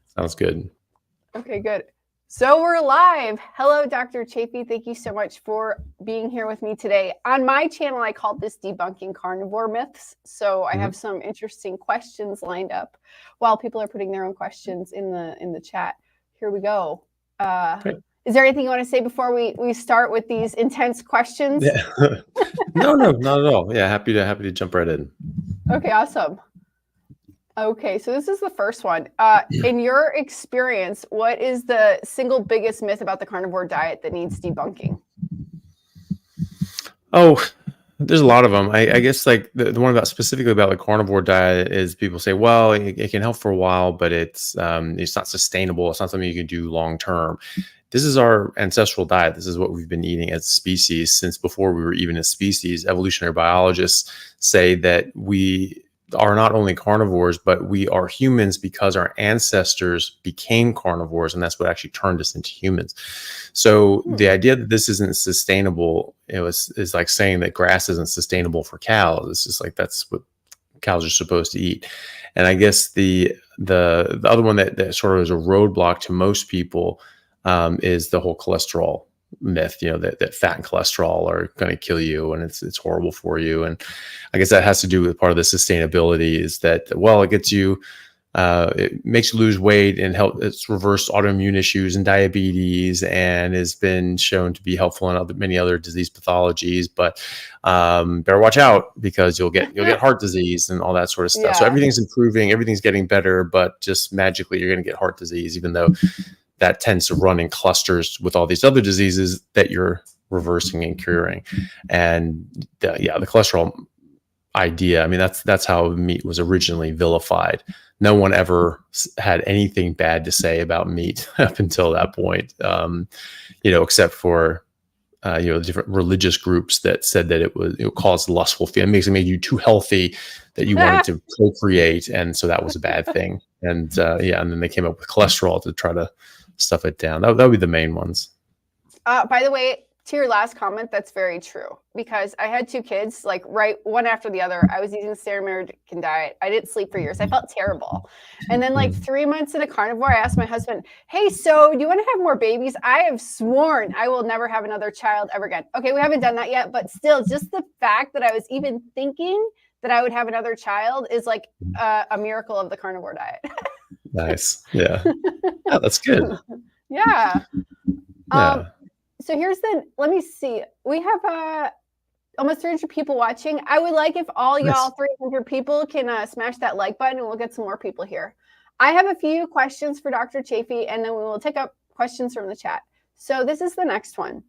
Sounds good. Okay, good. So we're live. Hello, Dr. Chaffee. Thank you so much for being here with me today. On my channel, I call this Debunking Carnivore Myths. So I have some interesting questions lined up while people are putting their own questions in the chat. Here we go. Is there anything you want to say before we start with these intense questions? Yeah. No, not at all. Yeah, happy to jump right in. Okay, awesome. Okay, so this is the first one. In your experience, what is the single biggest myth about the carnivore diet that needs debunking? Oh, there's a lot of them. I guess like the one about specifically about the carnivore diet is people say, well, it can help for a while, but it's not sustainable. It's not something you can do long term. This is our ancestral diet. This is what we've been eating as a species since before we were even a species. Evolutionary biologists say that we are not only carnivores, but we are humans because our ancestors became carnivores, and that's what actually turned us into humans. So the idea that this isn't sustainable, is like saying that grass isn't sustainable for cows. It's just like that's what cows are supposed to eat. And I guess the other one that sort of is a roadblock to most people is the whole cholesterol myth, that fat and cholesterol are going to kill you and it's horrible for you. And I guess that has to do with part of the sustainability is that, well, it gets you, it makes you lose weight and it's reversed autoimmune issues and diabetes and has been shown to be helpful in many other disease pathologies, but better watch out because you'll get heart disease and all that sort of stuff. Yeah. So everything's improving, everything's getting better, but just magically you're going to get heart disease, even though that tends to run in clusters with all these other diseases that you're reversing and curing. And the cholesterol idea, I mean, that's how meat was originally vilified. No one ever had anything bad to say about meat up until that point, except for the different religious groups that said that it caused lustful feelings. It made you too healthy that you wanted to procreate, and so that was a bad thing. And and then they came up with cholesterol to try to stuff it down. That would be the main ones. By the way, to your last comment, that's very true because I had two kids, like right one after the other. I was using the standard American diet. I didn't sleep for years. I felt terrible. And then like 3 months into carnivore, I asked my husband, hey, so do you want to have more babies? I have sworn I will never have another child ever again. Okay, we haven't done that yet, but still just the fact that I was even thinking that I would have another child is like a miracle of the carnivore diet. Nice. Yeah. Oh, that's good. Yeah. So here's let me see. We have almost 300 people watching. I would like if all y'all 300 people can smash that like button and we'll get some more people here. I have a few questions for Dr. Chaffee and then we will take up questions from the chat. So this is the next one.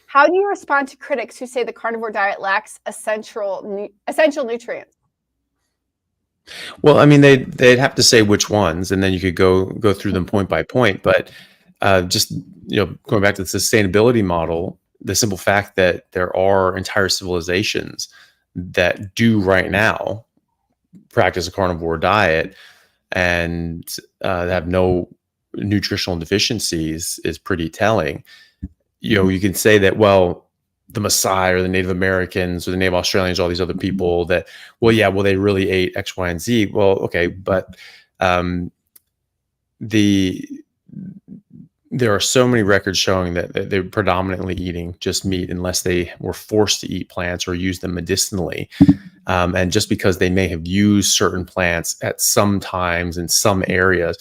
How do you respond to critics who say the carnivore diet lacks essential nutrients? Well, I mean, they'd have to say which ones, and then you could go through them point by point. But just going back to the sustainability model, the simple fact that there are entire civilizations that do right now practice a carnivore diet and have no nutritional deficiencies is pretty telling. You can say that, well, the Maasai or the Native Americans or the Native Australians, all these other people that, they really ate X, Y, and Z. Well, okay, but there are so many records showing that they're predominantly eating just meat unless they were forced to eat plants or use them medicinally. And just because they may have used certain plants at some times in some areas,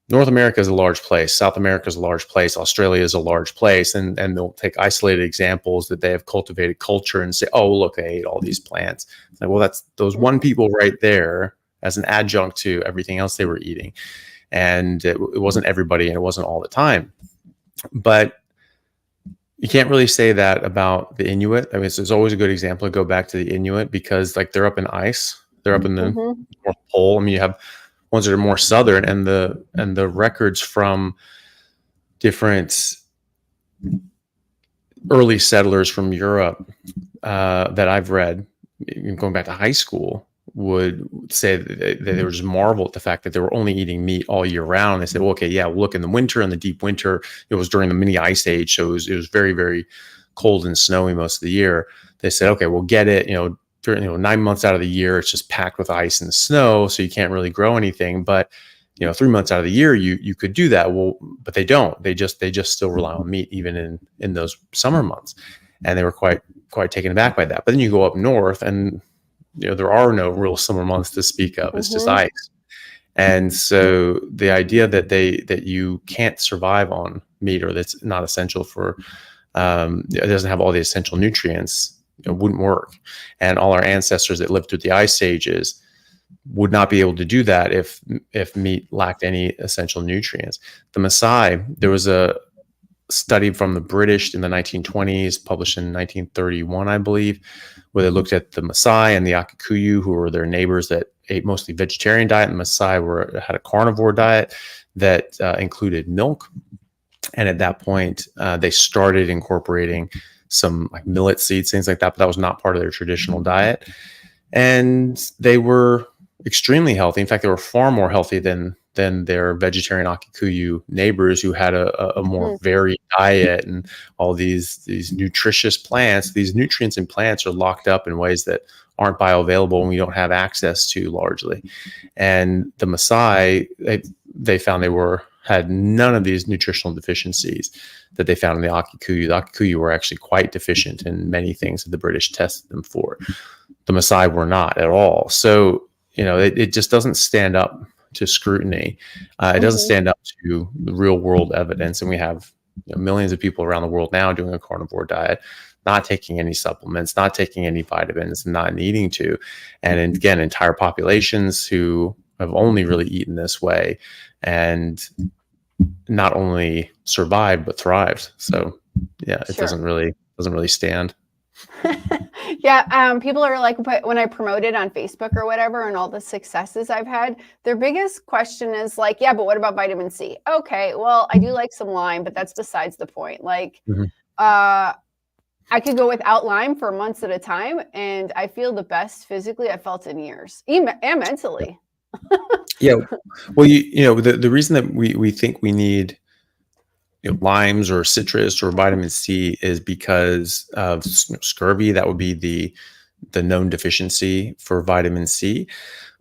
North America is a large place. South America is a large place. Australia is a large place. And they'll take isolated examples that they have cultivated culture and say, oh, look, they ate all these plants. Like, well, that's those one people right there as an adjunct to everything else they were eating. And it wasn't everybody and it wasn't all the time. But you can't really say that about the Inuit. I mean, it's always a good example to go back to the Inuit because like they're up in ice. They're up in the North Pole. I mean, you have ones that are more southern, and the records from different early settlers from Europe that I've read, going back to high school, would say that they were just marveled at the fact that they were only eating meat all year round. They said, well, okay, yeah, look, in the winter, in the deep winter, it was during the mini ice age, so it was very, very cold and snowy most of the year. They said, okay, we'll get it, 9 months out of the year, it's just packed with ice and snow, so you can't really grow anything. But 3 months out of the year, you could do that. Well, but they don't. They just still rely on meat even in those summer months, and they were quite taken aback by that. But then you go up north, and there are no real summer months to speak of. It's just ice. And so the idea that you can't survive on meat, or that's not essential for, it doesn't have all the essential nutrients, it wouldn't work. And all our ancestors that lived through the ice ages would not be able to do that if meat lacked any essential nutrients. The Maasai, there was a study from the British in the 1920s, published in 1931, I believe, where they looked at the Maasai and the Akikuyu, who were their neighbors that ate mostly vegetarian diet, and the Maasai had a carnivore diet that included milk. And at that point, they started incorporating some like millet seeds, things like that, but that was not part of their traditional diet. And they were extremely healthy. In fact, they were far more healthy than their vegetarian Akikuyu neighbors, who had a more varied diet and all these nutritious plants. These nutrients in plants are locked up in ways that aren't bioavailable and we don't have access to largely. And the Maasai, they found they had none of these nutritional deficiencies that they found in the Akikuyu. The Akikuyu were actually quite deficient in many things that the British tested them for. The Maasai were not at all. So, it just doesn't stand up to scrutiny. It doesn't stand up to the real world evidence. And we have millions of people around the world now doing a carnivore diet, not taking any supplements, not taking any vitamins, not needing to. And again, entire populations who have only really eaten this way and not only survived, but thrived. So yeah, it doesn't really stand. Yeah, people are like, but when I promote it on Facebook or whatever and all the successes I've had, their biggest question is like, yeah, but what about vitamin C? Okay, well, I do like some lime, but that's besides the point. Like, I could go without lime for months at a time, and I feel the best physically I felt in years, and mentally. Yeah, well, the reason that we think we need limes or citrus or vitamin C is because of scurvy. That would be the known deficiency for vitamin C,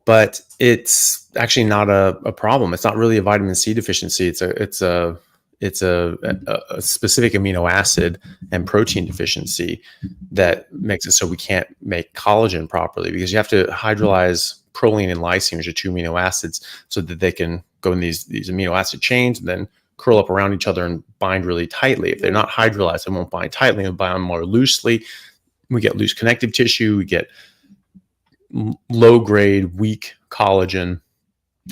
but it's actually not a problem. It's not really a vitamin C deficiency. It's a specific amino acid and protein deficiency that makes it so we can't make collagen properly, because you have to hydrolyze proline and lysine, which are two amino acids, so that they can go in these amino acid chains and then curl up around each other and bind really tightly. If they're not hydrolyzed, they won't bind tightly, they'll bind more loosely. We get loose connective tissue, we get low grade, weak collagen,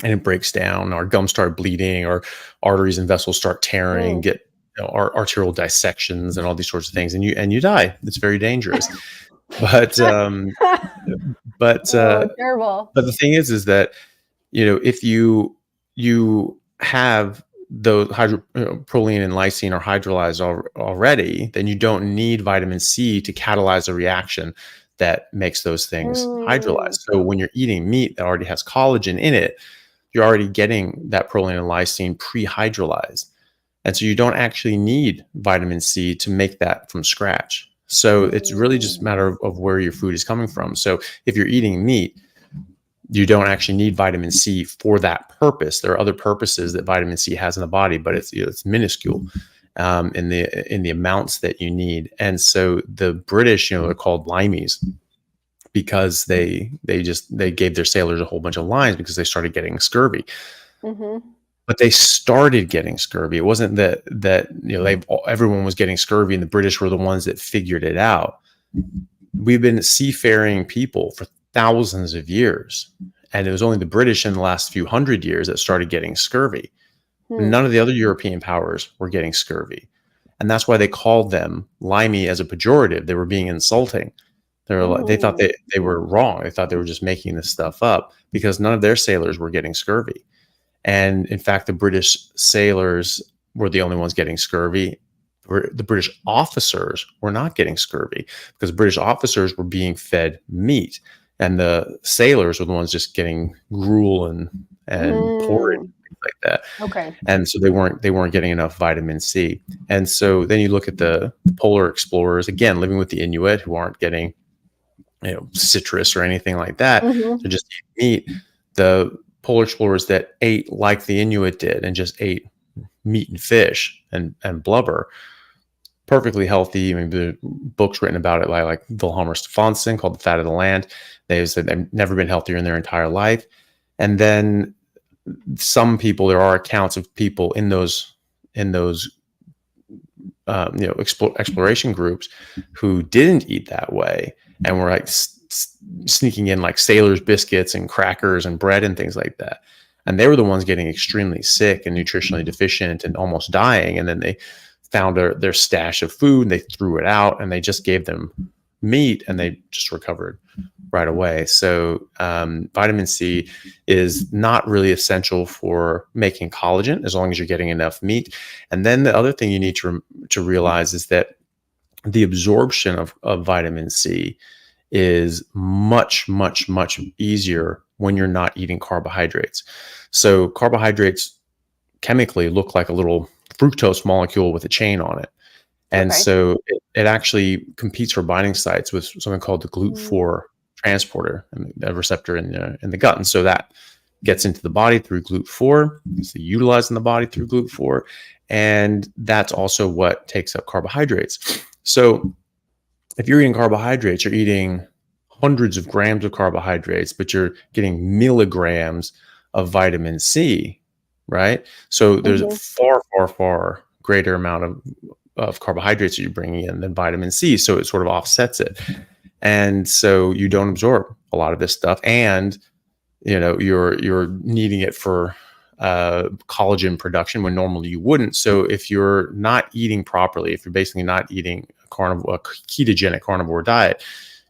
and it breaks down. Our gums start bleeding, our arteries and vessels start tearing, get arterial dissections and all these sorts of things, and you die. It's very dangerous. But terrible. But the thing is that if you have those proline and lysine are hydrolyzed already, then you don't need vitamin C to catalyze a reaction that makes those things hydrolyzed. So when you're eating meat that already has collagen in it, you're already getting that proline and lysine pre-hydrolyzed. And so you don't actually need vitamin C to make that from scratch. So it's really just a matter of where your food is coming from. So if you're eating meat, you don't actually need vitamin C for that purpose. There are other purposes that vitamin C has in the body, but it's minuscule in the amounts that you need. And so the British, they're called limeys because they gave their sailors a whole bunch of limes because they started getting scurvy. But they started getting scurvy. It wasn't that everyone was getting scurvy and the British were the ones that figured it out. We've been seafaring people for thousands of years, and it was only the British in the last few hundred years that started getting scurvy. None of the other European powers were getting scurvy, and that's why they called them limey as a pejorative. They were being insulting. They thought they were wrong. They thought they were just making this stuff up because none of their sailors were getting scurvy. And in fact, the British sailors were the only ones getting scurvy. The British officers were not getting scurvy because British officers were being fed meat, and the sailors were the ones just getting gruel and porridge, things like that. Okay. And so they weren't getting enough vitamin C. And so then you look at the polar explorers, again, living with the Inuit, who aren't getting citrus or anything like that. They're just eating meat. polar explorers that ate like the Inuit did and just ate meat and fish and blubber, perfectly healthy. I mean, the books written about it by like Vilhjalmur Stefansson called The Fat of the Land. They said they've never been healthier in their entire life. And then some people, there are accounts of people in those exploration groups who didn't eat that way and were like sneaking in like sailors biscuits and crackers and bread and things like that. And they were the ones getting extremely sick and nutritionally deficient and almost dying. And then they found their stash of food and they threw it out and they just gave them meat and they just recovered right away. So vitamin C is not really essential for making collagen as long as you're getting enough meat. And then the other thing you need to realize is that the absorption of vitamin C is much, much, much easier when you're not eating carbohydrates. So carbohydrates chemically look like a little fructose molecule with a chain on it. And so it actually competes for binding sites with something called the GLUT4 transporter and the receptor in the gut. And so that gets into the body through GLUT4. It's utilized in the body through GLUT4. And that's also what takes up carbohydrates. So if you're eating carbohydrates, you're eating hundreds of grams of carbohydrates, but you're getting milligrams of vitamin C, right? So there's a far, far, far greater amount of carbohydrates that you're bringing in than vitamin C. So it sort of offsets it. And so you don't absorb a lot of this stuff. And, you're needing it for collagen production when normally you wouldn't. So if you're not eating properly, if you're basically not eating a ketogenic carnivore diet,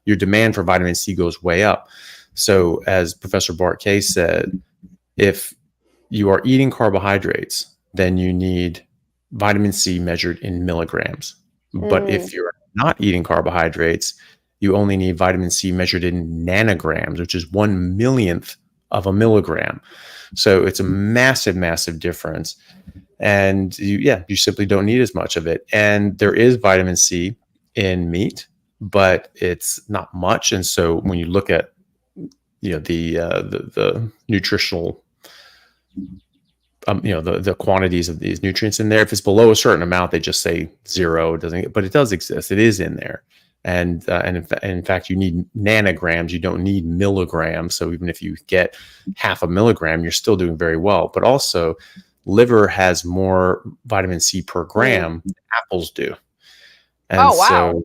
your demand for vitamin C goes way up. So as Professor Bart Case said, if you are eating carbohydrates, then you need vitamin C measured in milligrams. But if you're not eating carbohydrates, you only need vitamin C measured in nanograms, which is 1/1,000,000th of a milligram. So it's a massive, massive difference. And you simply don't need as much of it. And there is vitamin C in meat, but it's not much. And so when you look at the nutritional the quantities of these nutrients in there, if it's below a certain amount, they just say 0. It doesn't, but it does exist. It is in there. And in fact, you need nanograms. You don't need milligrams. So even if you get half a milligram, you're still doing very well. But also, liver has more vitamin C per gram than apples do. And oh, wow. So,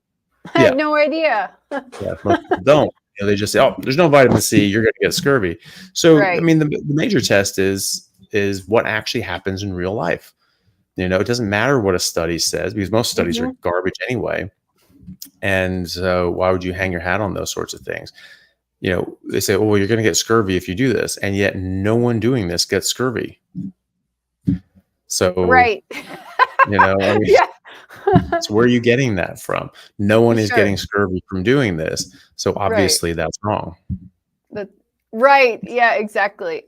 I had no idea. Most people don't. They just say, oh, there's no vitamin C, you're going to get scurvy. So, I mean, the major test is what actually happens in real life. It doesn't matter what a study says because most studies are garbage anyway. And so why would you hang your hat on those sorts of things? They say, oh, well, you're going to get scurvy if you do this. And yet no one doing this gets scurvy. So, I mean, so where are you getting that from? No one is getting scurvy from doing this. So obviously that's wrong. Right. Yeah, exactly.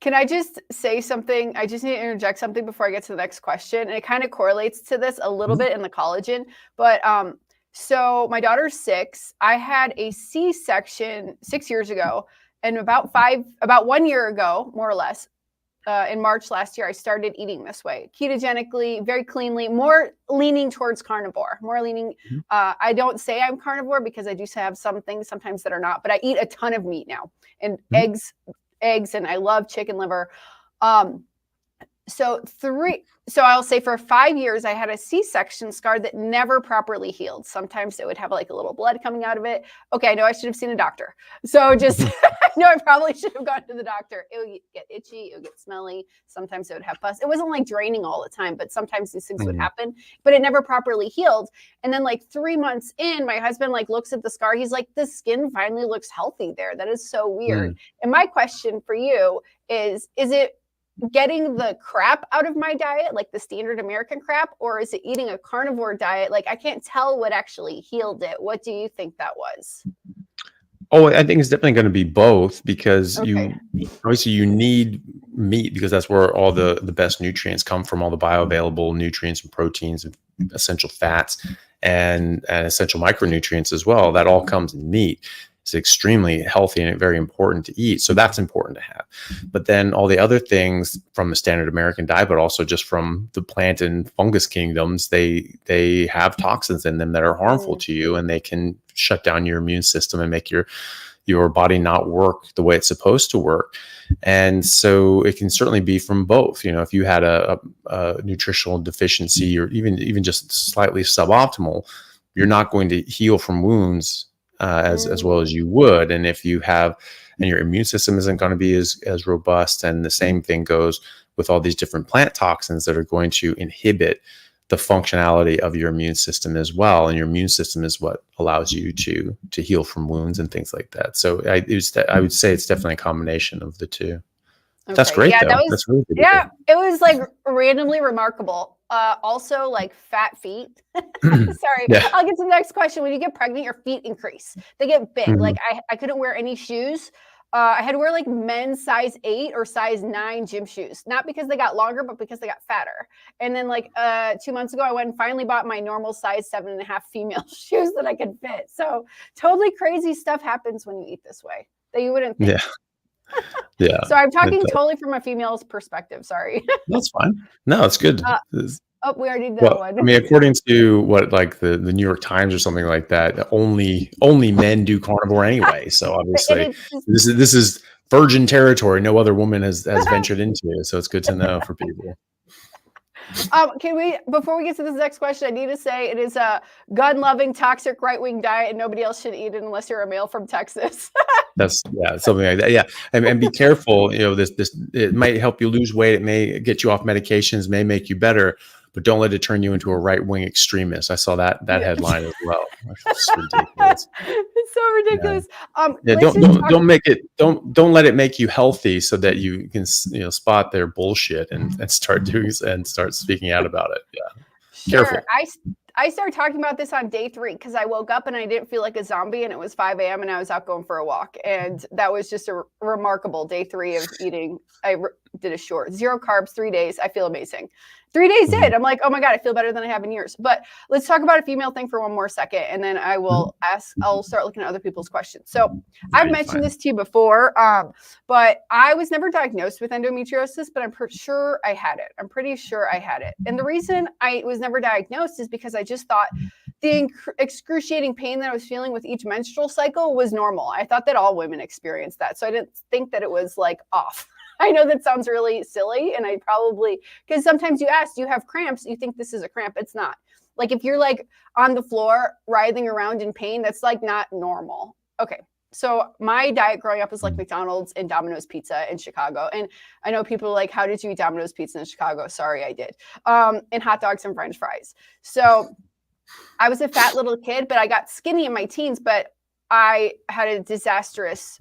Can I just say something? I just need to interject something before I get to the next question. And it kind of correlates to this a little bit in the collagen. But so my daughter's 6. I had a C-section 6 years ago. And about 1 year ago, more or less, in March last year, I started eating this way, ketogenically, very cleanly, more leaning towards carnivore, more leaning. I don't say I'm carnivore because I do have some things sometimes that are not, but I eat a ton of meat now and eggs, and I love chicken liver. So I'll say for 5 years, I had a C-section scar that never properly healed. Sometimes it would have like a little blood coming out of it. Okay, I know I should have seen a doctor. So just, I know I probably should have gone to the doctor. It would get itchy, it would get smelly. Sometimes it would have pus. It wasn't like draining all the time, but sometimes these things would happen, but it never properly healed. And then like 3 months in, my husband like looks at the scar. He's like, the skin finally looks healthy there. That is so weird. And my question for you is it getting the crap out of my diet, like the standard American crap, or is it eating a carnivore diet? Like I can't tell what actually healed it. What do you think that was? Oh, I think it's definitely going to be both because you need meat because that's where all the best nutrients come from, all the bioavailable nutrients and proteins and essential fats and essential micronutrients as well. That all comes in meat. is extremely healthy and very important to eat. So that's important to have. But then all the other things from the standard American diet, but also just from the plant and fungus kingdoms, they have toxins in them that are harmful to you, and they can shut down your immune system and make your body not work the way it's supposed to work. And so it can certainly be from both. If you had a nutritional deficiency, or even just slightly suboptimal, you're not going to heal from wounds as well as you would. And if you have, and your immune system isn't going to be as robust. And the same thing goes with all these different plant toxins that are going to inhibit the functionality of your immune system as well. And your immune system is what allows you to heal from wounds and things like that. So I would say it's definitely a combination of the two. Okay. That's great, yeah, though. That's really good. Yeah, it was like randomly remarkable. Also, like fat feet. Sorry, yeah. I'll get to the next question. When you get pregnant, your feet increase. They get big. Like I couldn't wear any shoes. I had to wear like men's size 8 or size 9 gym shoes, not because they got longer, but because they got fatter. And then like 2 months ago, I went and finally bought my normal size 7.5 female shoes that I could fit. So totally crazy stuff happens when you eat this way that you wouldn't think. Yeah. Yeah. So I'm talking totally from a female's perspective. Sorry. That's fine. No, it's good. Oh, we already did that one. I mean, according to what, like the New York Times or something like that, only men do carnivore anyway. So obviously, this is virgin territory. No other woman has ventured into it. So it's good to know for people. Can we, before we get to this next question, I need to say it is a gun-loving, toxic right-wing diet, and nobody else should eat it unless you're a male from Texas. That's something like that. Yeah, and be careful. This it might help you lose weight. It may get you off medications. May make you better, but don't let it turn you into a right-wing extremist. I saw that headline as well. It's ridiculous. It's so ridiculous. Don't let it make you healthy so that you can spot their bullshit and start speaking out about it. Yeah, sure. Careful. I started talking about this on day 3 because I woke up and I didn't feel like a zombie, and it was 5 a.m. and I was out going for a walk, and that was just a remarkable day 3 of eating. I did a short 0 carbs 3 days. I feel amazing. 3 days in, I'm like, oh my God, I feel better than I have in years. But let's talk about a female thing for one more second, and then I'll start looking at other people's questions. So I've mentioned this to you before, but I was never diagnosed with endometriosis, but I'm pretty sure I had it. And the reason I was never diagnosed is because I just thought the excruciating pain that I was feeling with each menstrual cycle was normal. I thought that all women experienced that. So I didn't think that it was like off. I know that sounds really silly, and I probably, because sometimes you ask, do you have cramps? You think this is a cramp. It's not. Like if you're like on the floor writhing around in pain, that's like not normal. Okay. So my diet growing up was like McDonald's and Domino's pizza in Chicago. And I know people are like, how did you eat Domino's pizza in Chicago? Sorry, I did. And hot dogs and French fries. So I was a fat little kid, but I got skinny in my teens, but I had a disastrous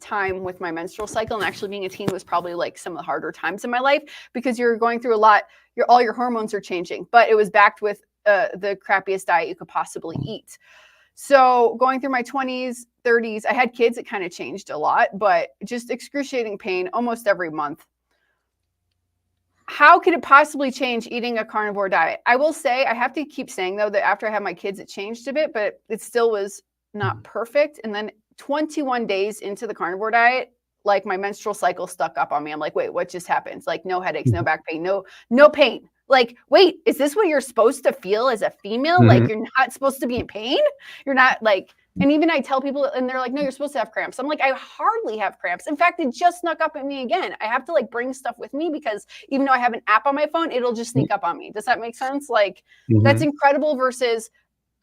time with my menstrual cycle, and actually being a teen was probably like some of the harder times in my life because you're going through a lot. All your hormones are changing, but it was backed with the crappiest diet you could possibly eat. So going through my 20s, 30s, I had kids. It kind of changed a lot, but just excruciating pain almost every month. How could it possibly change eating a carnivore diet? I will say, I have to keep saying though, that after I had my kids, it changed a bit, but it still was not perfect. And then 21 days into the carnivore diet, like my menstrual cycle stuck up on me. I'm like, wait, what just happened? Like no headaches, no back pain, no pain. Like, wait, is this what you're supposed to feel as a female? Like you're not supposed to be in pain. You're not like, and even I tell people and they're like, no, you're supposed to have cramps. I'm like, I hardly have cramps. In fact, it just snuck up at me again. I have to like bring stuff with me because even though I have an app on my phone, it'll just sneak up on me. Does that make sense? Like that's incredible versus,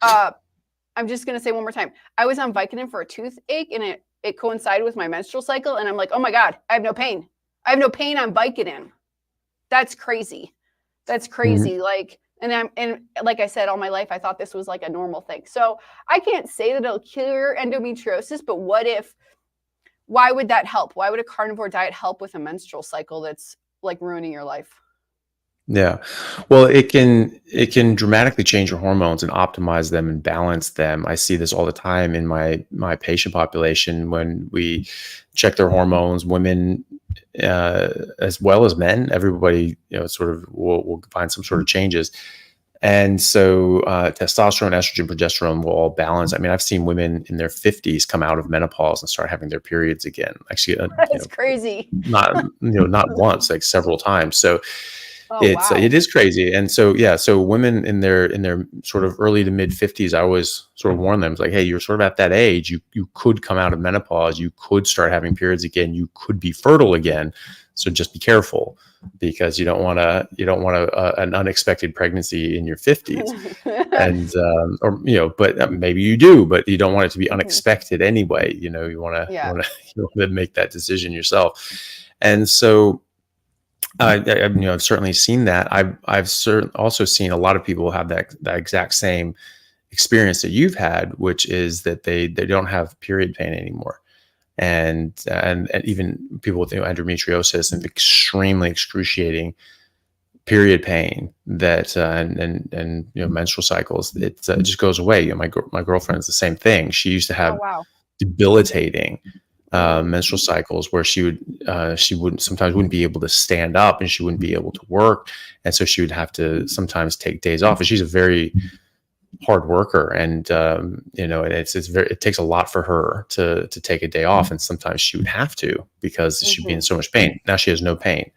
I'm just going to say one more time. I was on Vicodin for a toothache and it coincided with my menstrual cycle. And I'm like, oh my God, I have no pain. I have no pain on Vicodin. That's crazy. That's crazy. Like, and like I said, all my life, I thought this was like a normal thing. So I can't say that it'll cure endometriosis, but why would that help? Why would a carnivore diet help with a menstrual cycle that's like ruining your life? Yeah. Well, it can dramatically change your hormones and optimize them and balance them. I see this all the time in my patient population when we check their hormones, women as well as men, everybody, sort of will find some sort of changes. And so testosterone, estrogen, progesterone will all balance. I mean, I've seen women in their 50s come out of menopause and start having their periods again. Actually, That's crazy. not once, like several times. So Oh, wow. it is crazy. And so yeah, so women in their sort of early to mid 50s, I always sort of warn them, it's like, hey, you're sort of at that age, you could come out of menopause, you could start having periods again, you could be fertile again. So just be careful, because you don't want an unexpected pregnancy in your 50s. And or but maybe you do, but you don't want it to be unexpected anyway. You want to Yeah. you want to make that decision yourself. And so I've certainly seen that. I've also seen a lot of people have that exact same experience that you've had, which is that they don't have period pain anymore. And even people with endometriosis and extremely excruciating period pain that and menstrual cycles, it just goes away. My girlfriend's the same thing. She used to Oh, have wow. debilitating menstrual cycles where she wouldn't be able to stand up, and she wouldn't be able to work, and so she would have to sometimes take days off. And she's a very hard worker, and it takes a lot for her to take a day off, and sometimes she would have to, because she'd be in so much pain. Now she has no pain,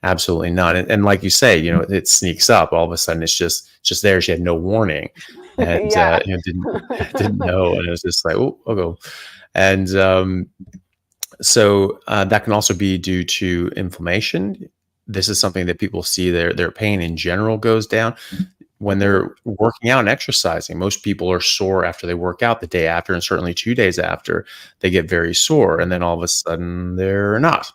absolutely none. And like you say, it sneaks up all of a sudden. It's just there. She had no warning, and Yeah. didn't know, and it was just like, oh, I'll go. And so that can also be due to inflammation. This is something that people see, their pain in general goes down when they're working out and exercising. Most people are sore after they work out the day after, and certainly 2 days after, they get very sore, and then all of a sudden they're not.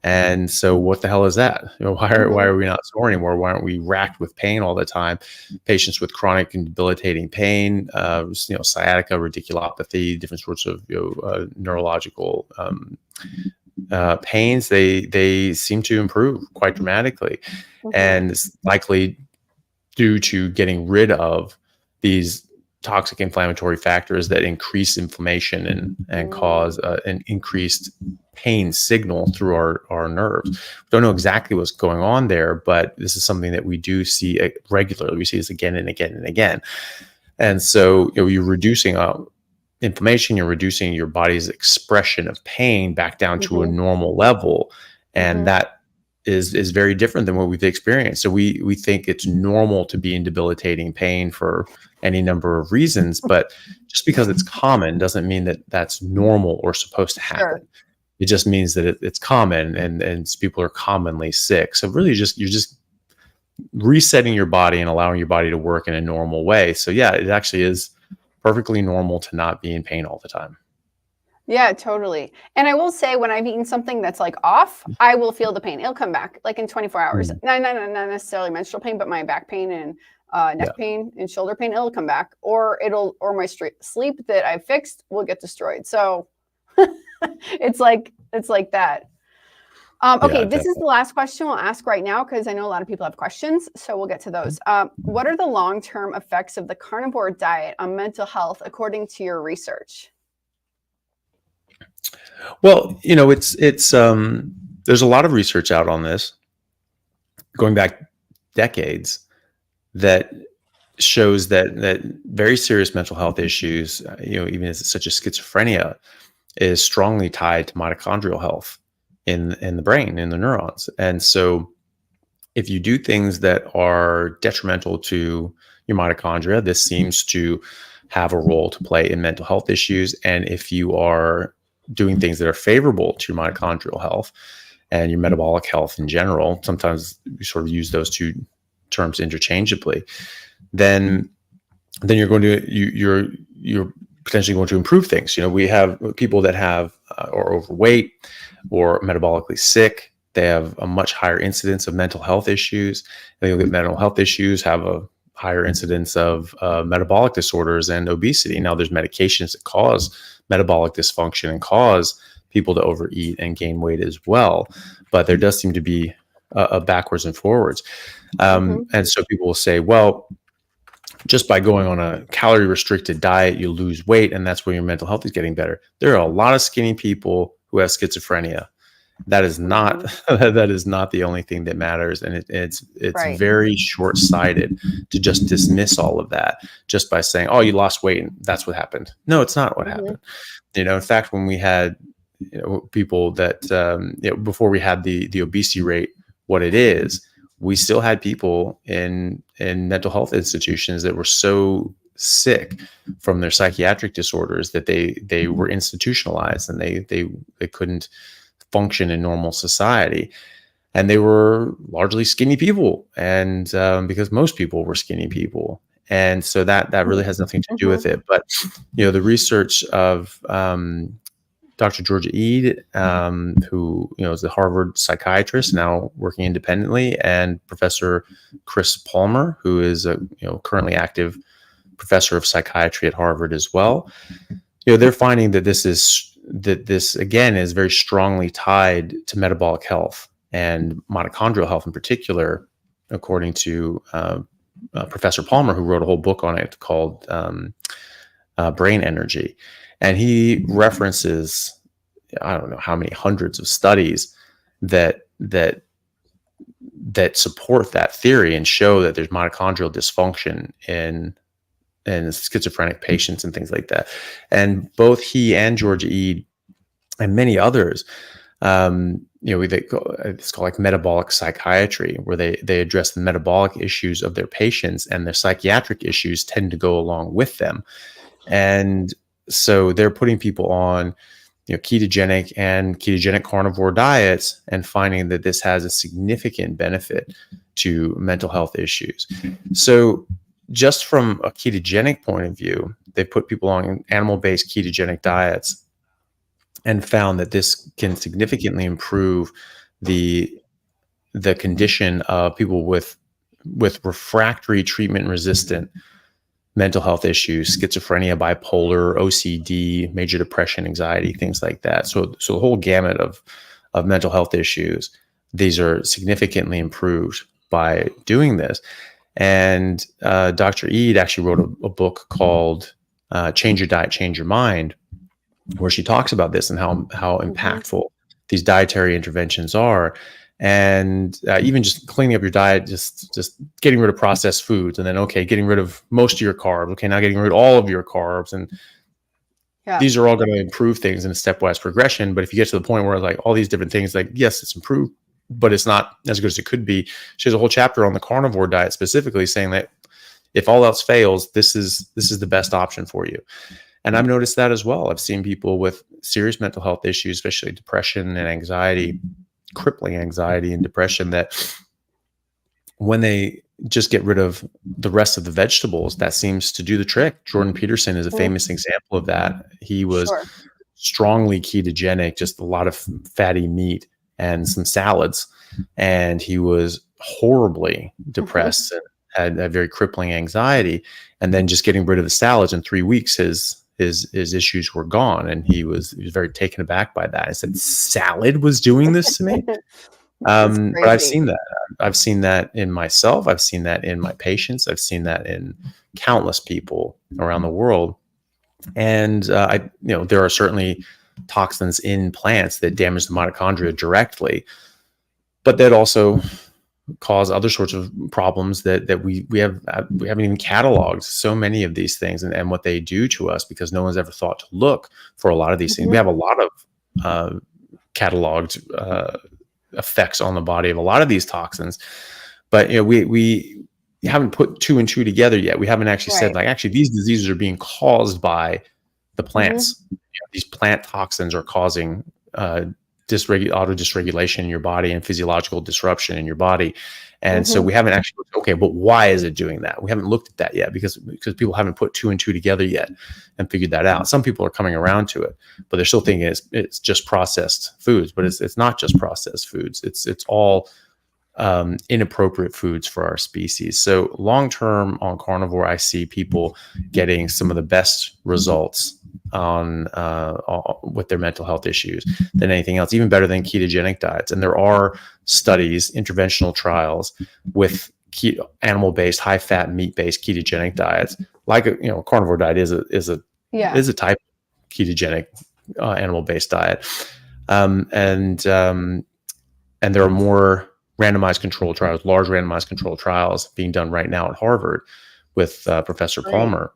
And so what the hell is that? Why are we not sore anymore? Why aren't we racked with pain all the time? Patients with chronic and debilitating pain, sciatica, radiculopathy, different sorts of neurological pains, they seem to improve quite dramatically. And it's likely due to getting rid of these toxic inflammatory factors that increase inflammation and cause an increased pain signal through our nerves. We don't know exactly what's going on there, but this is something that we do see regularly. We see this again and again and again. And so you're reducing inflammation, you're reducing your body's expression of pain back down to a normal level. And that is very different than what we've experienced. So we think it's normal to be in debilitating pain for any number of reasons, but just because it's common doesn't mean that that's normal or supposed to happen. Sure. It just means that it's common, and people are commonly sick. So really you're just resetting your body and allowing your body to work in a normal way. So yeah, it actually is perfectly normal to not be in pain all the time. Yeah, totally. And I will say, when I've eaten something that's like off, I will feel the pain. It'll come back like in 24 hours. Not necessarily menstrual pain, but my back pain and neck pain and shoulder pain, it'll come back, or my sleep that I fixed will get destroyed. So it's like that. Okay, this is the last question we'll ask right now, because I know a lot of people have questions, so we'll get to those. What are the long-term effects of the carnivore diet on mental health, according to your research? Well, it's there's a lot of research out on this going back decades that shows that very serious mental health issues, even as such as schizophrenia, is strongly tied to mitochondrial health in the brain, in the neurons. And so if you do things that are detrimental to your mitochondria, this seems to have a role to play in mental health issues. And if you are doing things that are favorable to your mitochondrial health and your metabolic health in general, sometimes we sort of use those two terms interchangeably, then you're potentially going to improve things. We have people that have are overweight or metabolically sick. They have a much higher incidence of mental health issues. And the mental health issues have a higher incidence of metabolic disorders and obesity. Now, there's medications that cause metabolic dysfunction and cause people to overeat and gain weight as well. But there does seem to be a backwards and forwards. And so people will say, well, just by going on a calorie restricted diet, you lose weight, and that's where your mental health is getting better. There are a lot of skinny people who have schizophrenia, That is not that is not the only thing that matters, and it's Right. very short-sighted to just dismiss all of that just by saying, "Oh, you lost weight, and that's what happened." No, it's not what happened. In fact, when we had people that before we had the obesity rate what it is, we still had people in mental health institutions that were so sick from their psychiatric disorders that they were institutionalized, and they couldn't function in normal society, and they were largely skinny people, and because most people were skinny people, and so that really has nothing to do with it. But the research of Dr. Georgia Ede, who is a Harvard psychiatrist now working independently, and Professor Chris Palmer, who is a currently active professor of psychiatry at Harvard as well. They're finding that this again is very strongly tied to metabolic health and mitochondrial health in particular, according to Professor Palmer, who wrote a whole book on it called Brain Energy. And he references, I don't know how many hundreds of studies that support that theory and show that there's mitochondrial dysfunction in schizophrenic patients and things like that. And both he and Georgia Ede and many others, it's called like metabolic psychiatry, where they address the metabolic issues of their patients, and their psychiatric issues tend to go along with them. And so they're putting people on ketogenic and ketogenic carnivore diets and finding that this has a significant benefit to mental health issues. So just from a ketogenic point of view, they put people on animal-based ketogenic diets and found that this can significantly improve the condition of people with refractory treatment-resistant mental health issues, schizophrenia, bipolar, OCD, major depression, anxiety, things like that. So the whole gamut of mental health issues, these are significantly improved by doing this. And Dr. Ede actually wrote a book called Change Your Diet, Change Your Mind, where she talks about this and how impactful these dietary interventions are. And even just cleaning up your diet, just getting rid of processed foods, and then, getting rid of most of your carbs. Okay, now getting rid of all of your carbs. And these are all going to improve things in a stepwise progression. But if you get to the point where like all these different things, like, yes, it's improved, but it's not as good as it could be. She has a whole chapter on the carnivore diet specifically saying that if all else fails, this is the best option for you. And I've noticed that as well. I've seen people with serious mental health issues, especially depression and anxiety, crippling anxiety and depression, that when they just get rid of the rest of the vegetables, that seems to do the trick. Jordan Peterson is a famous example of that. He was strongly ketogenic, just a lot of fatty meat and some salads, and he was horribly depressed and had very crippling anxiety. And then just getting rid of the salads in 3 weeks, his issues were gone, and he was very taken aback by that. I said, salad was doing this to me. But I've seen that. I've seen that in myself. I've seen that in my patients. I've seen that in countless people around the world. And there are certainly toxins in plants that damage the mitochondria directly, but that also cause other sorts of problems that we haven't even cataloged so many of these things and what they do to us, because no one's ever thought to look for a lot of these things. We have a lot of cataloged effects on the body of a lot of these toxins, but we haven't put two and two together yet. We haven't actually said, like, actually these diseases are being caused by the plants. These plant toxins are causing auto dysregulation in your body and physiological disruption in your body. And so we haven't actually looked, okay, but why is it doing that? We haven't looked at that yet because people haven't put two and two together yet and figured that out. Some people are coming around to it, but they're still thinking it's just processed foods, but it's not just processed foods. It's all inappropriate foods for our species. So long-term on carnivore, I see people getting some of the best results on with their mental health issues than anything else, even better than ketogenic diets. And there are studies, interventional trials with animal-based, high-fat, meat-based ketogenic diets. Like a carnivore diet is a type of ketogenic animal-based diet. And there are more randomized control trials, large randomized control trials being done right now at Harvard with Professor Great. Palmer.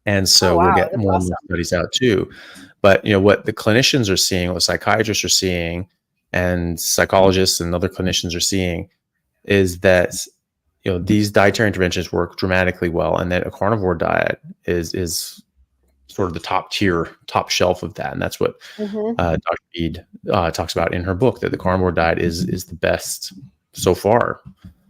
And Oh, so we'll wow. get That's more and more awesome. studies out too. But what the clinicians are seeing, what psychiatrists are seeing, and psychologists and other clinicians are seeing is that these dietary interventions work dramatically well, and that a carnivore diet is sort of the top tier, top shelf of that. And that's what Hmm. Dr. Mead talks about in her book, that the carnivore diet is the best so far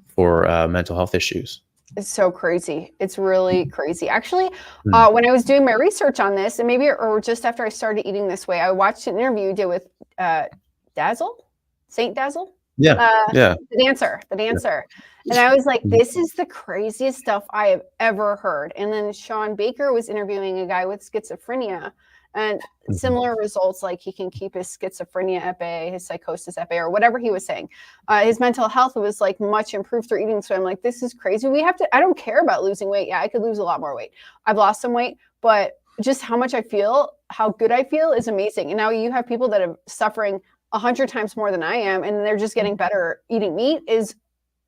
for mental health issues. It's so crazy. It's really crazy. Actually, Mm. when I was doing my research on this, and maybe or just after I started eating this way, I watched an interview you did with Dazzle, Saint Dazzle, Yeah, yeah, the yeah. dancer, and I was like, Mhm. this is the craziest stuff I have ever heard. And then Sean Baker was interviewing a guy with schizophrenia, and Mhm. similar results, like he can keep his schizophrenia at bay, his psychosis at bay, or whatever he was saying. His mental health was like much improved through eating. So I'm like, this is crazy. We have to, I don't care about losing weight. Yeah, I could lose a lot more weight. I've lost some weight, but just how much I feel, how good I feel is amazing. And now you have people that are suffering 100 times more than I am, and they're just getting better eating meat is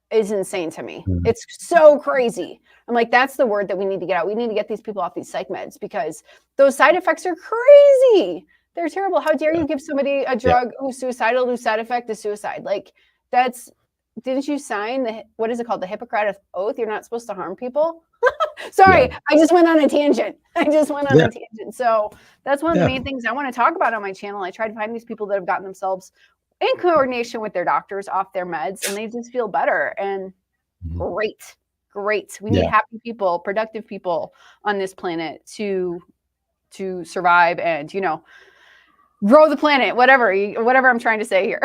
insane to me. Mhm. It's so crazy. I'm like, that's the word that we need to get out. We need to get these people off these psych meds because those side effects are crazy. They're terrible. How dare Yeah, you give somebody a yeah, drug who's suicidal, whose side effect is suicide? Like, that's, didn't you sign the, what is it called? The Hippocratic Oath? You're not supposed to harm people. yeah, Sorry, I just went on a tangent. I just went on yeah, a tangent. So that's one of the yeah. main things I want to talk about on my channel. I try to find these people that have gotten themselves in coordination with their doctors off their meds, and they just feel better. And Mhm. great, great. We need Yeah, happy people, productive people on this planet to survive and grow the planet. Whatever I'm trying to say here.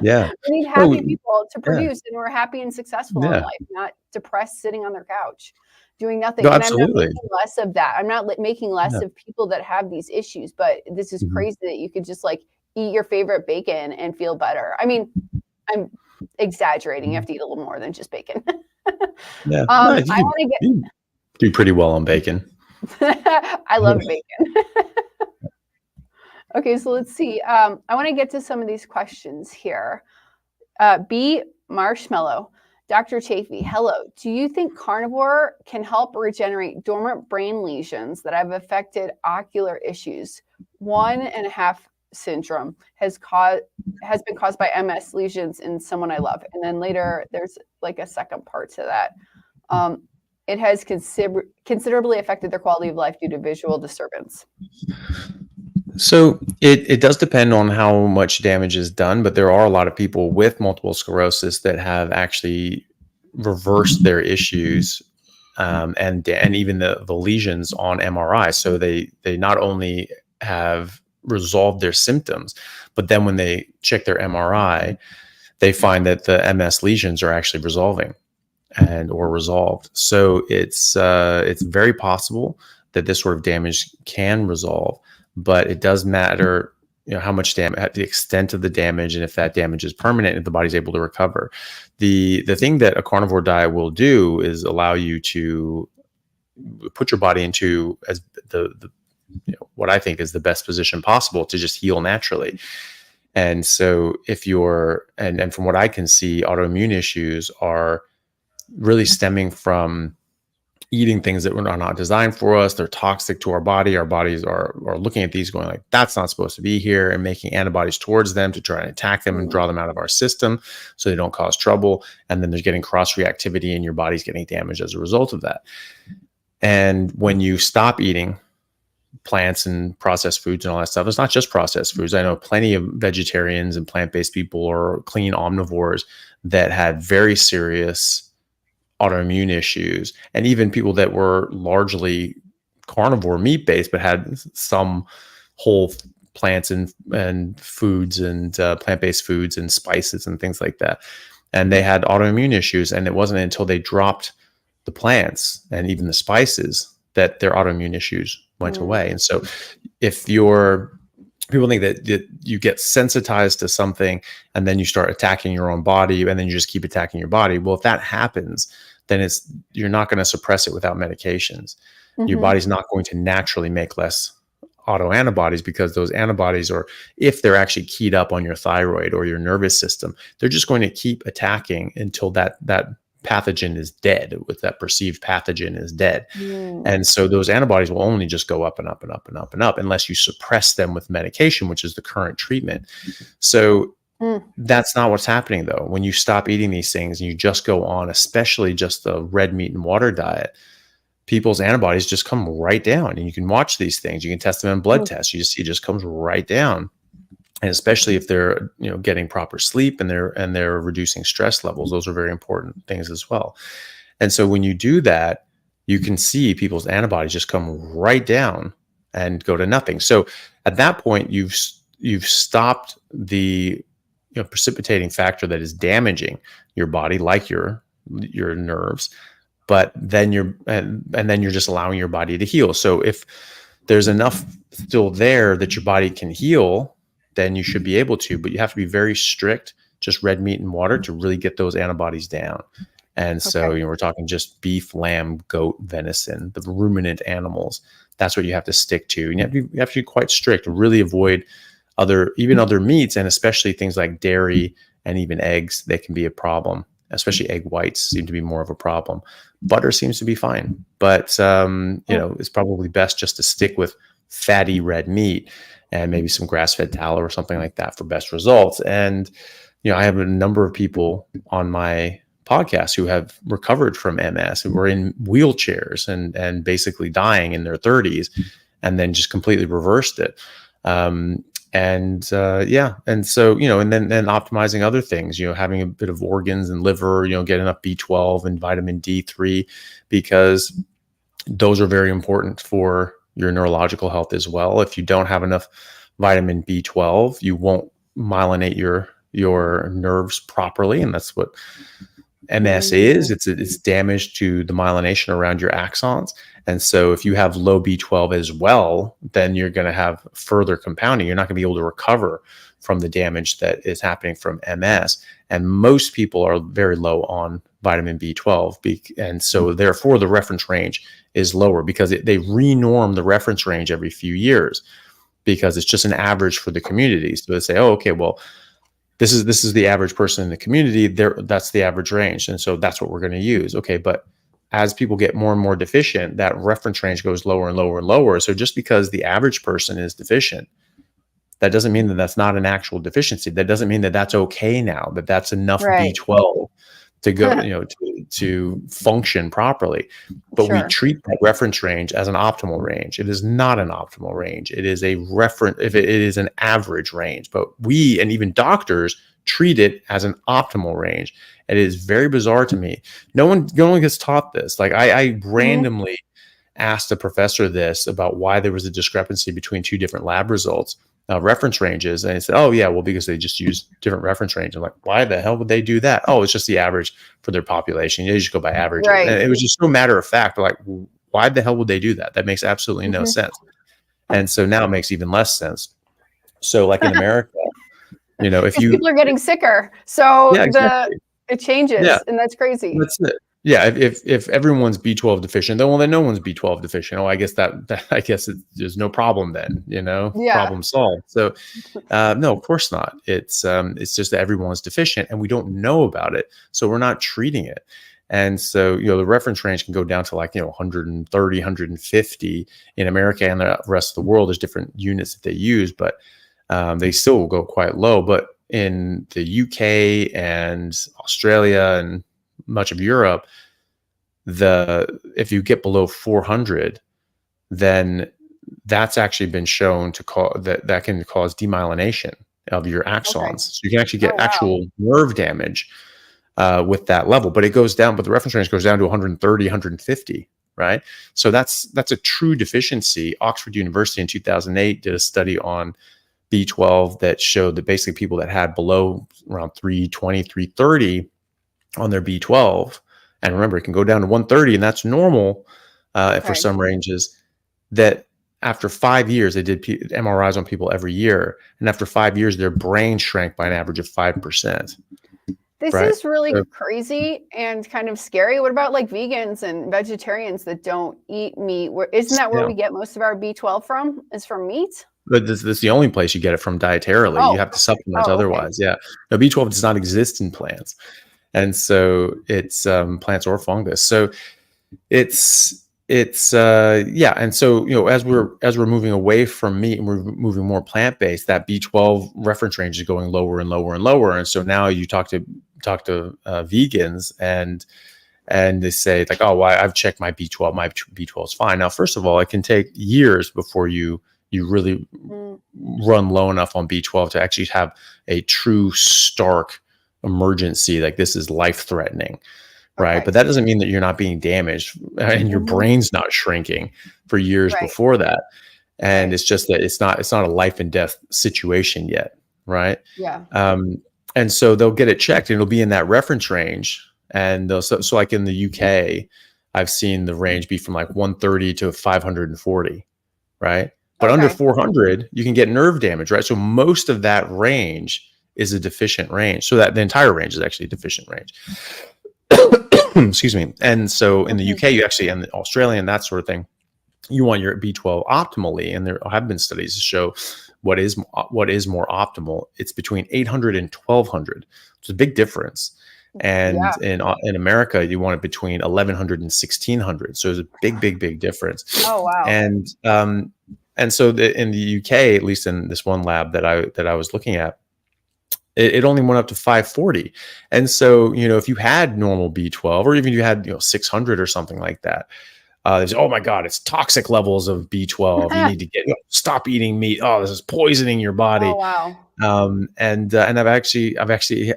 yeah. We need No, happy people to yeah, produce, and we're happy and successful in yeah. life, not depressed sitting on their couch doing nothing. No, And I'm not absolutely. making less of that. I'm not making less Yeah. of people that have these issues, but this is Mhm. crazy that you could just like eat your favorite bacon and feel better. I mean, I'm exaggerating. You have Mhm. to eat a little more than just bacon. Yeah. No, I want you do pretty well on bacon. to get, I love bacon. Okay, so let's see. I want to get to some of these questions here. B. Marshmallow. Dr. Chaffee, hello. Do you think carnivore can help regenerate dormant brain lesions that have affected ocular issues? 1.5 syndrome has been caused by MS lesions in someone I love. And then later there's like a second part to that. It has considerably affected their quality of life due to visual disturbance. So it does depend on how much damage is done, but there are a lot of people with multiple sclerosis that have actually reversed their issues, and even the lesions on MRI. So they not only have resolved their symptoms, but then when they check their MRI, they find that the MS lesions are actually resolving and or resolved. So it's very possible that this sort of damage can resolve, but it does matter, how much damage, the extent of the damage, and if that damage is permanent, if the body's able to recover. The thing that a carnivore diet will do is allow you to put your body into as the what I think is the best position possible to just heal naturally. And so if you're and from what I can see, autoimmune issues are really stemming from eating things that are not designed for us. They're toxic to our body. Our bodies are looking at these going like, that's not supposed to be here, and making antibodies towards them to try and attack them and Mm. draw them out of our system so they don't cause trouble. And then there's getting cross reactivity and your body's getting damaged as a result of that. And when you stop eating plants and processed foods and all that stuff, it's not just processed foods. I know plenty of vegetarians and plant-based people or clean omnivores that had very serious autoimmune issues, and even people that were largely carnivore meat based but had some whole plants and foods and plant-based foods and spices and things like that, and they had autoimmune issues, and it wasn't until they dropped the plants and even the spices that their autoimmune issues went Mm. away. And so if you're people think that you get sensitized to something and then you start attacking your own body and then you just keep attacking your body. Well, if that happens, then you're not going to suppress it without medications. Your Mhm. body's not going to naturally make less autoantibodies, because those antibodies, or if they're actually keyed up on your thyroid or your nervous system, they're just going to keep attacking until that pathogen is dead, with that perceived pathogen is dead. And so those antibodies will only just go up and up and up and up and up unless you suppress them with medication, which is the current treatment. So that's not what's happening, though. When you stop eating these things and you just go on, especially just the red meat and water diet, people's antibodies just come right down. And you can watch these things. You can test them in blood tests. You just see it just comes right down. And especially if they're, getting proper sleep and they're reducing stress levels, those are very important things as well. And so when you do that, you can see people's antibodies just come right down and go to nothing. So at that point, you've stopped the precipitating factor that is damaging your body, like your nerves. But then you're just allowing your body to heal. So if there's enough still there that your body can heal, then you should be able to. But you have to be very strict, just red meat and water, to really get those antibodies down. And so we're talking just beef, lamb, goat, venison, the ruminant animals. That's what you have to stick to. And you have to be quite strict, really avoid other meats, and especially things like dairy and even eggs. They can be a problem. Especially egg whites seem to be more of a problem. Butter seems to be fine, but it's probably best just to stick with fatty red meat and maybe some grass-fed tallow or something like that for best results. And I have a number of people on my podcast who have recovered from MS, who were in wheelchairs and basically dying in their 30s, and then just completely reversed it. And so, and then optimizing other things, having a bit of organs and liver, get enough B12 and vitamin D3, because those are very important for your neurological health as well. If you don't have enough vitamin B12, you won't myelinate your nerves properly. And that's what MS is. It's damage to the myelination around your axons. And so if you have low B12 as well, then you're going to have further compounding. You're not going to be able to recover from the damage that is happening from MS. And most people are very low on vitamin B12. And so therefore the reference range is lower, because they renorm the reference range every few years, because it's just an average for the community. So they say, oh, okay, well, this is the average person in the community. That's the average range. And so that's what we're going to use. Okay, but as people get more and more deficient, that reference range goes lower and lower and lower. So just because the average person is deficient, that doesn't mean that that's not an actual deficiency. That doesn't mean that that's okay now, that that's enough B12 to go, to function properly. But we treat that reference range as an optimal range. It is not an optimal range. It is a reference, if it is an average range. But we, and even doctors, treat it as an optimal range. It is very bizarre to me. No one gets taught this. Like I randomly asked a professor this about why there was a discrepancy between two different lab results, reference ranges. And he said, oh yeah, well, because they just use different reference range. I'm like, why the hell would they do that? Oh, it's just the average for their population. They just go by average. And it was just so matter of fact. Like, why the hell would they do that? That makes absolutely no sense. And so now it makes even less sense. So like in America, if people are getting sicker, so it changes, and that's crazy. That's it. Yeah, if everyone's B12 deficient, then no one's B12 deficient. Oh, I guess there's no problem then. Problem solved. So no, of course not. It's just that everyone's deficient and we don't know about it, so we're not treating it. And so the reference range can go down to 130, 150 in America, and the rest of the world. There's different units that they use, but they still will go quite low. But in the UK and Australia and much of Europe, if you get below 400, then that's actually been shown to cause that can cause demyelination of your axons. So you can actually get actual nerve damage with that level, but it goes down. But the reference range goes down to 130, 150. Right. So that's a true deficiency. Oxford University in 2008 did a study on B12 that showed that basically people that had below around 320, 330 on their B12, and remember, it can go down to 130, and that's normal for some ranges, that after 5 years, they did MRIs on people every year, and after 5 years, their brain shrank by an average of 5%. This right? is really So, crazy and kind of scary. What about like vegans and vegetarians that don't eat meat? Isn't that where yeah. we get most of our B12 from? Is from meat? But this is the only place you get it from dietarily. You Oh, have to supplement oh, okay. otherwise. Yeah. No, B12 does not exist in plants. And so it's plants or fungus. So yeah. And so, as we're moving away from meat and we're moving more plant-based, that B12 reference range is going lower and lower and lower. And so now you talk to vegans, and they say like, oh, well, I've checked my B12, my B12 is fine. Now, first of all, it can take years before you really Mm, run low enough on B12 to actually have a true stark emergency, like this is life threatening, right? okay. But that doesn't mean that you're not being damaged and your Hmm. brain's not shrinking for years Right, before that. And right. it's just that it's not a life and death situation yet, right? Yeah. Um, and so they'll get it checked, and it'll be in that reference range. And so like in the UK, I've seen the range be from like 130 to 540, right? But under Okay. 400, you can get nerve damage, right? So most of that range is a deficient range. So that the entire range is actually a deficient range. Excuse me. And so in the Hmm. UK, you actually, and Australia and that sort of thing, you want your B12 optimally. And there have been studies to show what is more optimal. It's between 800 and 1200. It's a big difference. And Yeah. in America, you want it between 1100 and 1600. So there's a big difference. Oh, wow. And so in the UK, at least in this one lab that I was looking at, it only went up to 540. And so, if you had normal B12, or even you had 600 or something like that, they say, oh my God, it's toxic levels of B12. You need to stop eating meat. Oh, this is poisoning your Oh, body. wow. And I've actually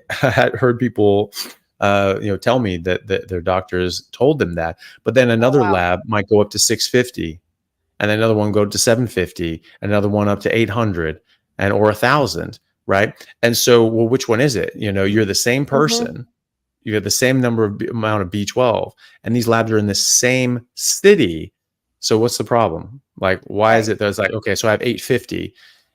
had heard people tell me that their doctors told them that. But then Oh, another wow. lab might go up to 650, and then another one go to 750, another one up to 800, or 1,000, right? And so, well, which one is it? You're the same Hmm. person, you have the same amount of B12, and these labs are in the same city. So what's the problem? Like, why is Right. it that it's like, okay, so I have 850,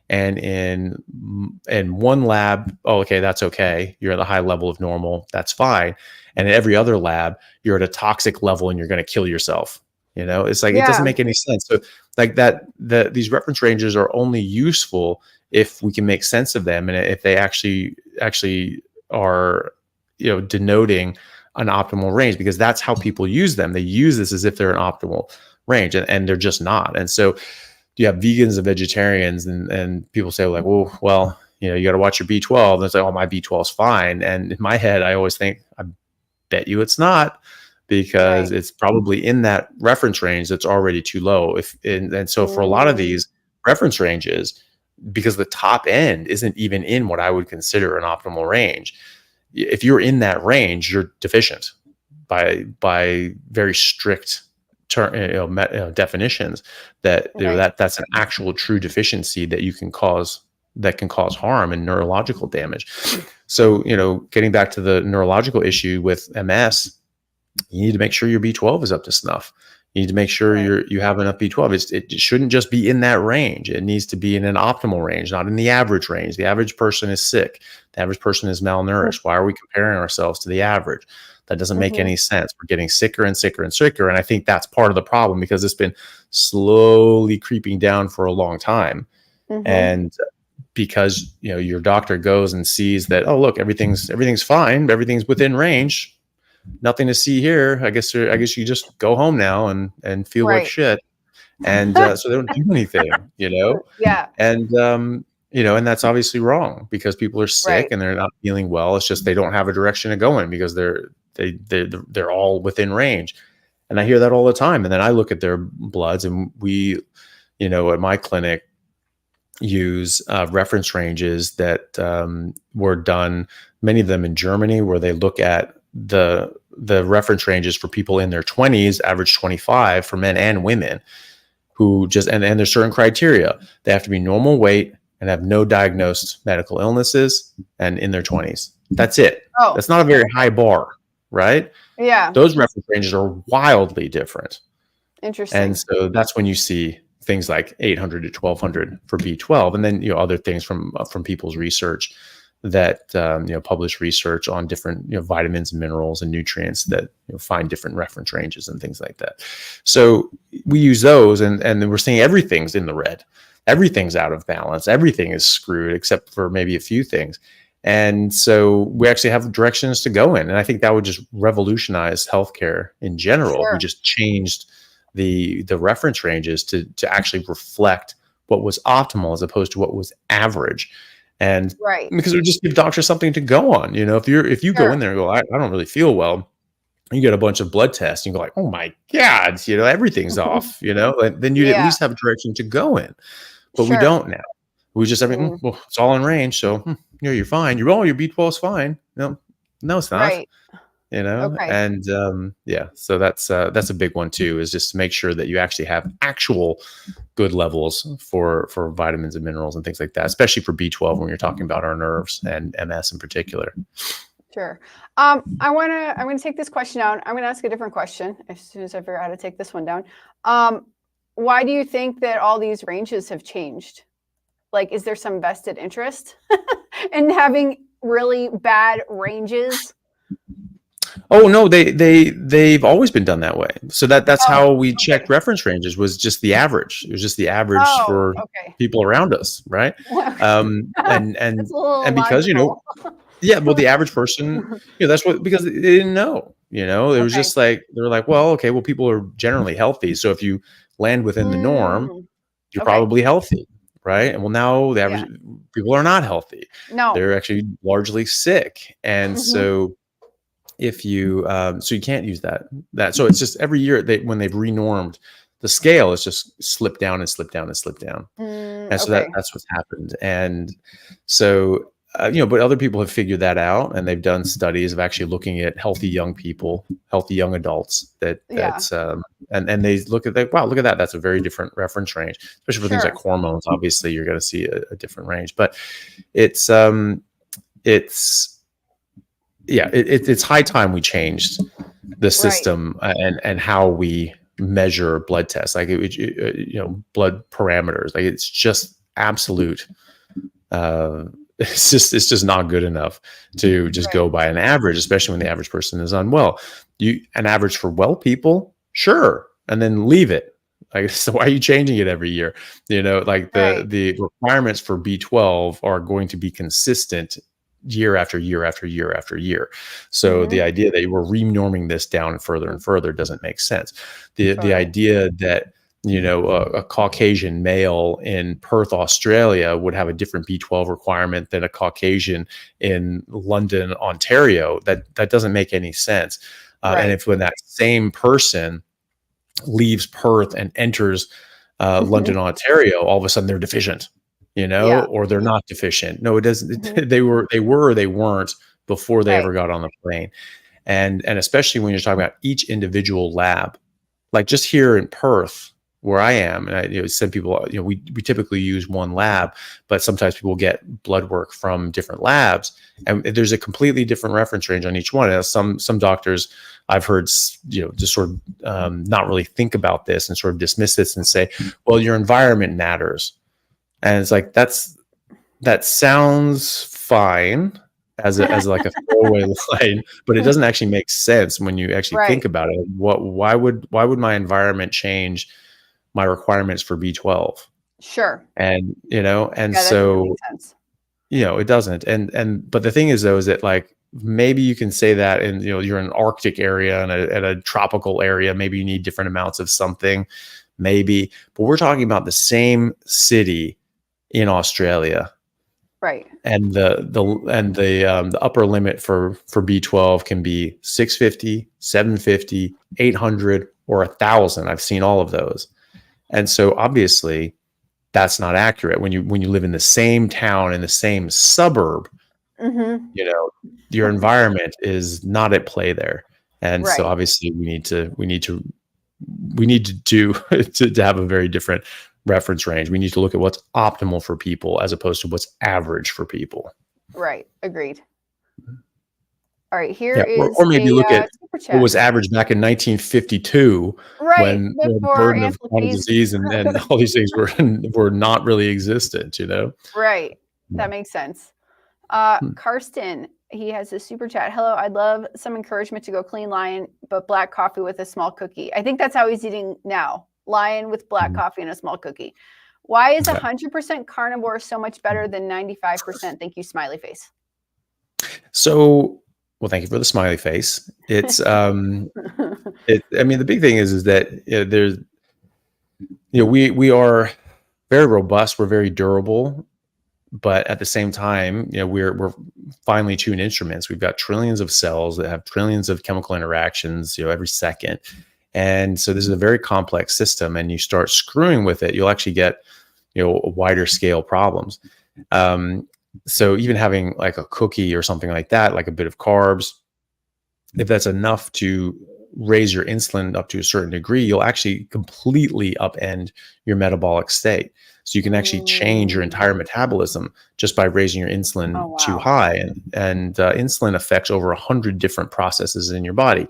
and in one lab, oh, okay, that's okay, you're at a high level of normal, that's fine. And in every other lab, you're at a toxic level and you're going to kill yourself. It's like, it doesn't Yeah. make any sense. So like these reference ranges are only useful if we can make sense of them, and if they actually are denoting an optimal range, because that's how people use them. They use this as if they're an optimal range, and they're just not. And so you have vegans and vegetarians, and people say like, well, you got to watch your B12. And it's like, oh, my B12 is fine. And in my head, I always think, I bet you it's not, because Right. it's probably in that reference range that's already too low. And so for a lot of Mm, these reference ranges, because the top end isn't even in what I would consider an optimal range, if you're in that range, you're deficient by very strict definitions. That right. that's an actual true deficiency that can cause harm and neurological damage. So getting back to the neurological issue with MS, you need to make sure your B12 is up to snuff. You need to make sure Right. you have enough B12. It shouldn't just be in that range. It needs to be in an optimal range, not in the average range. The average person is sick. The average person is malnourished. Why are we comparing ourselves to the average? That doesn't make Mm-hmm. any sense. We're getting sicker and sicker and sicker. And I think that's part of the problem, because it's been slowly creeping down for a long time. Mm-hmm. And because your doctor goes and sees that, oh, look, everything's fine, everything's within range, nothing to see here. I guess you just go home now and feel like Right. shit. And so they don't do anything, Yeah. and and that's obviously wrong, because people are sick Right. and they're not feeling well. It's just they don't have a direction to go in, because they're all within range. And I hear that all the time. And then I look at their bloods, and we, at my clinic, use reference ranges that were done, many of them in Germany, where they look at the reference ranges for people in their 20s, average 25 for men and women, who just and there's certain criteria. They have to be normal weight and have no diagnosed medical illnesses and in their 20s. That's it. Oh, That's not a very high bar, right? yeah. Those reference ranges are wildly different. And Interesting. so that's when you see things like 800 to 1200 for B12, and then other things from people's research that publish research on different vitamins and minerals and nutrients that find different reference ranges and things like that. So we use those, and then we're seeing everything's in the red, everything's out of balance, everything is screwed except for maybe a few things. And so we actually have directions to go in, and I think that would just revolutionize healthcare in general. Sure. We just changed the reference ranges to actually reflect what was optimal as opposed to what was average. And Right. because it would just give doctors something to go on. If you go in there and go, I don't really feel well, you get a bunch of blood tests, and you go like, oh my God, everything's off, then you'd at least have a direction to go in. But we don't now. We just well, it's all in range, so you're fine. Your B12 is fine. No, it's not. Right. And so that's a big one too, is just to make sure that you actually have actual good levels for vitamins and minerals and things like that, especially for B12 when you're talking about our nerves and MS in particular. Sure. I'm gonna take this question down. I'm gonna ask a different question as soon as I figure out how to take this one down. Why do you think that all these ranges have changed? Like, is there some vested interest in having really bad ranges? Oh no, they've always been done that way. So that's how we checked reference ranges, was just the average. It was just the average for people around us, right? And because well, the average person, that's because they didn't know. It was just like, they were like, well, okay, well, people are generally healthy, so if you land within the norm, you're probably healthy, right? And well, now the average people are not healthy. No, they're actually largely sick, and so if you so you can't use that. So it's just every year when they've renormed the scale, it's just slipped down and slipped down and slipped down. And so that's what's happened. And so but other people have figured that out, and they've done studies of actually looking at healthy young people, healthy young adults that's and they look at that. Wow, look at that. That's a very different reference range, especially for things like hormones. Obviously, you're going to see a different range, but it's high time we changed the system and how we measure blood tests, like blood parameters. Like, it's just absolute. It's just not good enough to just go by an average, especially when the average person is unwell. An average for well people, sure, and then leave it. Like, so why are you changing it every year? Like the requirements for B12 are going to be consistent year after year after year after year. So the idea that we're renorming this down further and further doesn't make sense. The idea that a Caucasian male in Perth, Australia would have a different B12 requirement than a Caucasian in London, Ontario, that doesn't make any sense. And if when that same person leaves Perth and enters London, Ontario, all of a sudden they're deficient, or they're not deficient. No, it doesn't. They were, or they weren't before they ever got on the plane. And especially when you're talking about each individual lab, like just here in Perth, where I am, and I send people, we typically use one lab, but sometimes people get blood work from different labs, and there's a completely different reference range on each one. And some doctors I've heard, just sort of not really think about this and sort of dismiss this and say, well, your environment matters. And it's like, that sounds fine as like a throwaway line, but it doesn't actually make sense when you actually think about it. Why would my environment change my requirements for B12? Sure. And so it doesn't. But the thing is, though, is that, like, maybe you can say that in you're in an Arctic area and a tropical area, maybe you need different amounts of something, maybe. But we're talking about the same city in Australia, right? And the upper limit for B12 can be 650, 750, 800, or 1,000. I've seen all of those. And so obviously that's not accurate when you live in the same town, in the same suburb. Your environment is not at play there. And so obviously we need to have a very different reference range. We need to look at what's optimal for people as opposed to what's average for people. Right. Agreed. All right, here is or maybe look at what was average back in 1952, when the burden of chronic disease and all these things were not really existent, Right. That makes sense. Karsten, he has a super chat. Hello, I'd love some encouragement to go clean lion, but black coffee with a small cookie. I think that's how he's eating now. Lion with black coffee and a small cookie. Why is 100% carnivore so much better than 95%? Thank you, smiley face. So, well, thank you for the smiley face. It's, I mean, the big thing is that there's, we are very robust. We're very durable, but at the same time, we're finely tuned instruments. We've got trillions of cells that have trillions of chemical interactions, every second. And so this is a very complex system, and you start screwing with it, you'll actually get, wider scale problems. So even having like a cookie or something like that, like a bit of carbs, if that's enough to raise your insulin up to a certain degree, you'll actually completely upend your metabolic state. So you can actually change your entire metabolism just by raising your insulin too high. And insulin affects over 100 different processes in your body,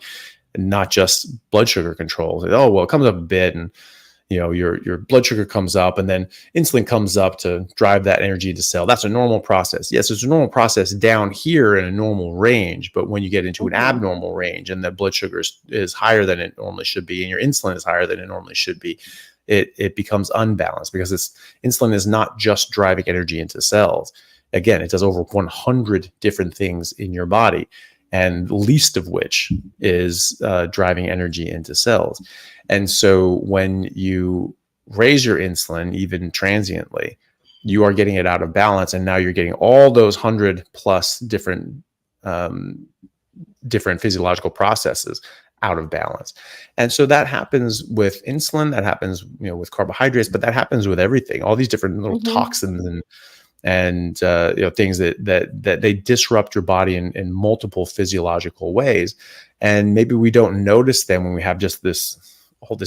and not just blood sugar control. Oh, well, it comes up a bit, and your blood sugar comes up, and then insulin comes up to drive that energy to cell. That's a normal process. Yes, it's a normal process down here in a normal range, but when you get into an abnormal range and the blood sugar is higher than it normally should be, and your insulin is higher than it normally should be, it becomes unbalanced, because insulin is not just driving energy into cells. Again, it does over 100 different things in your body, and least of which is driving energy into cells. And so when you raise your insulin, even transiently, you are getting it out of balance. And now you're getting all those 100 plus different physiological processes out of balance. And so that happens with insulin, that happens, with carbohydrates, but that happens with everything, all these different little toxins and things that they disrupt your body in multiple physiological ways. And maybe we don't notice them when we have just this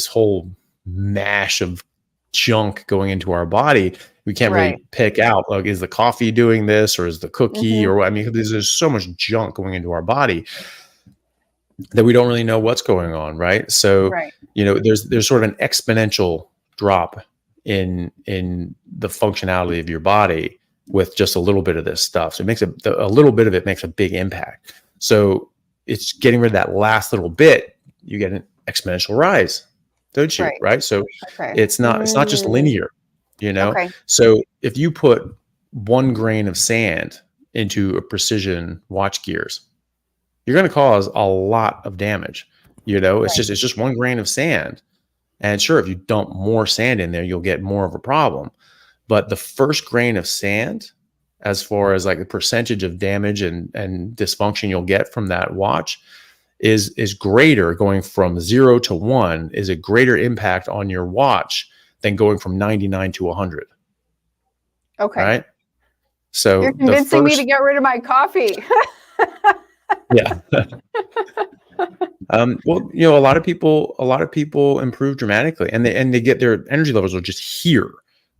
whole mash of junk going into our body. We can't really pick out, like, is the coffee doing this, or is the cookie, or there's so much junk going into our body that we don't really know what's going on, right? So there's sort of an exponential drop in the functionality of your body with just a little bit of this stuff. So it makes a little bit of it makes a big impact. So it's getting rid of that last little bit, you get an exponential rise, don't you? Right. So it's not just linear, So if you put 1 grain of sand into a precision watch gears, you're going to cause a lot of damage. It's just 1 grain of sand. And sure, if you dump more sand in there, you'll get more of a problem. But the first grain of sand, as far as like the percentage of damage and dysfunction you'll get from that watch, is greater. Going from 0 to 1 is a greater impact on your watch than going from 99 to 100. Okay. Right? So you're convincing me to get rid of my coffee. Yeah. Well, a lot of people improve dramatically, and they get their energy levels are just here.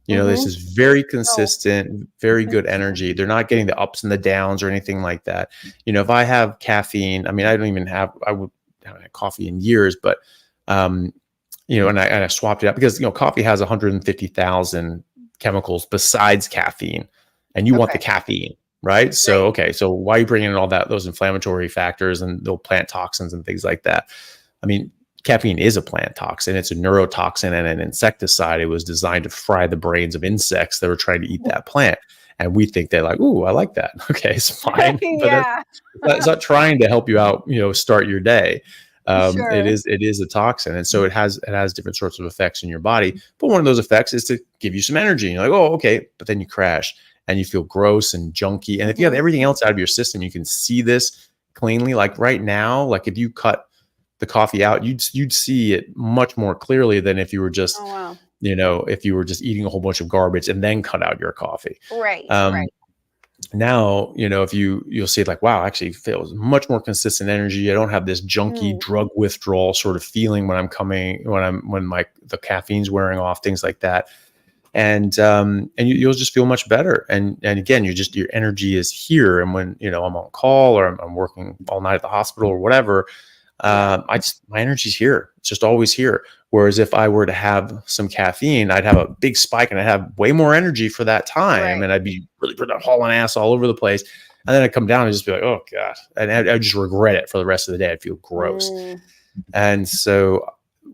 This is very consistent, very good energy. They're not getting the ups and the downs or anything like that. If I have caffeine, I would haven't had coffee in years, but and I swapped it out because coffee has 150,000 chemicals besides caffeine, and you want the caffeine. Right. So, so why are you bringing in all those inflammatory factors and those plant toxins and things like that? Caffeine is a plant toxin. It's a neurotoxin and an insecticide. It was designed to fry the brains of insects that were trying to eat that plant. And we think they're like, ooh, I like that. Okay, it's fine. But it's not trying to help you out, start your day. It is a toxin. And so it has different sorts of effects in your body. But one of those effects is to give you some energy. And you're like, oh, okay. But then you crash and you feel gross and junky. And if you have everything else out of your system, you can see this cleanly. Like right now, like if you cut the coffee out, you'd see it much more clearly than if you were just, if you were just eating a whole bunch of garbage and then cut out your coffee. Right. Now, if you'll see it like, wow, actually feels much more consistent energy. I don't have this junky drug withdrawal sort of feeling when the caffeine's wearing off, things like that. And you'll just feel much better. And again, your energy is here. And when, I'm on call or I'm working all night at the hospital or whatever, my energy's here. It's just always here. Whereas if I were to have some caffeine, I'd have a big spike and I'd have way more energy for that time. Right. And I'd be really hauling ass all over the place. And then I'd come down and just be like, oh God. And I'd just regret it for the rest of the day. I'd feel gross. And so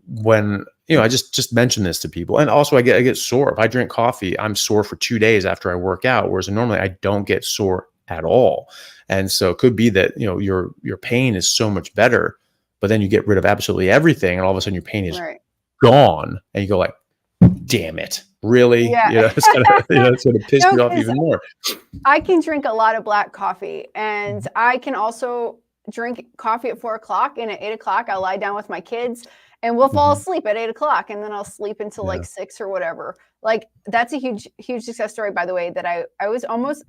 when, I just mention this to people. And also I get sore. If I drink coffee, I'm sore for 2 days after I work out. Whereas normally I don't get sore at all. And so it could be that, your pain is so much better, but then you get rid of absolutely everything. And all of a sudden your pain is gone. And you go like, damn it. Really? Yeah. It's going to piss me off even more. I can drink a lot of black coffee, and I can also drink coffee at 4 o'clock, and at 8 o'clock, I'll lie down with my kids and we'll fall asleep at 8 o'clock, and then I'll sleep until like 6 or whatever. Like, that's a huge, huge success story, by the way, that I was almost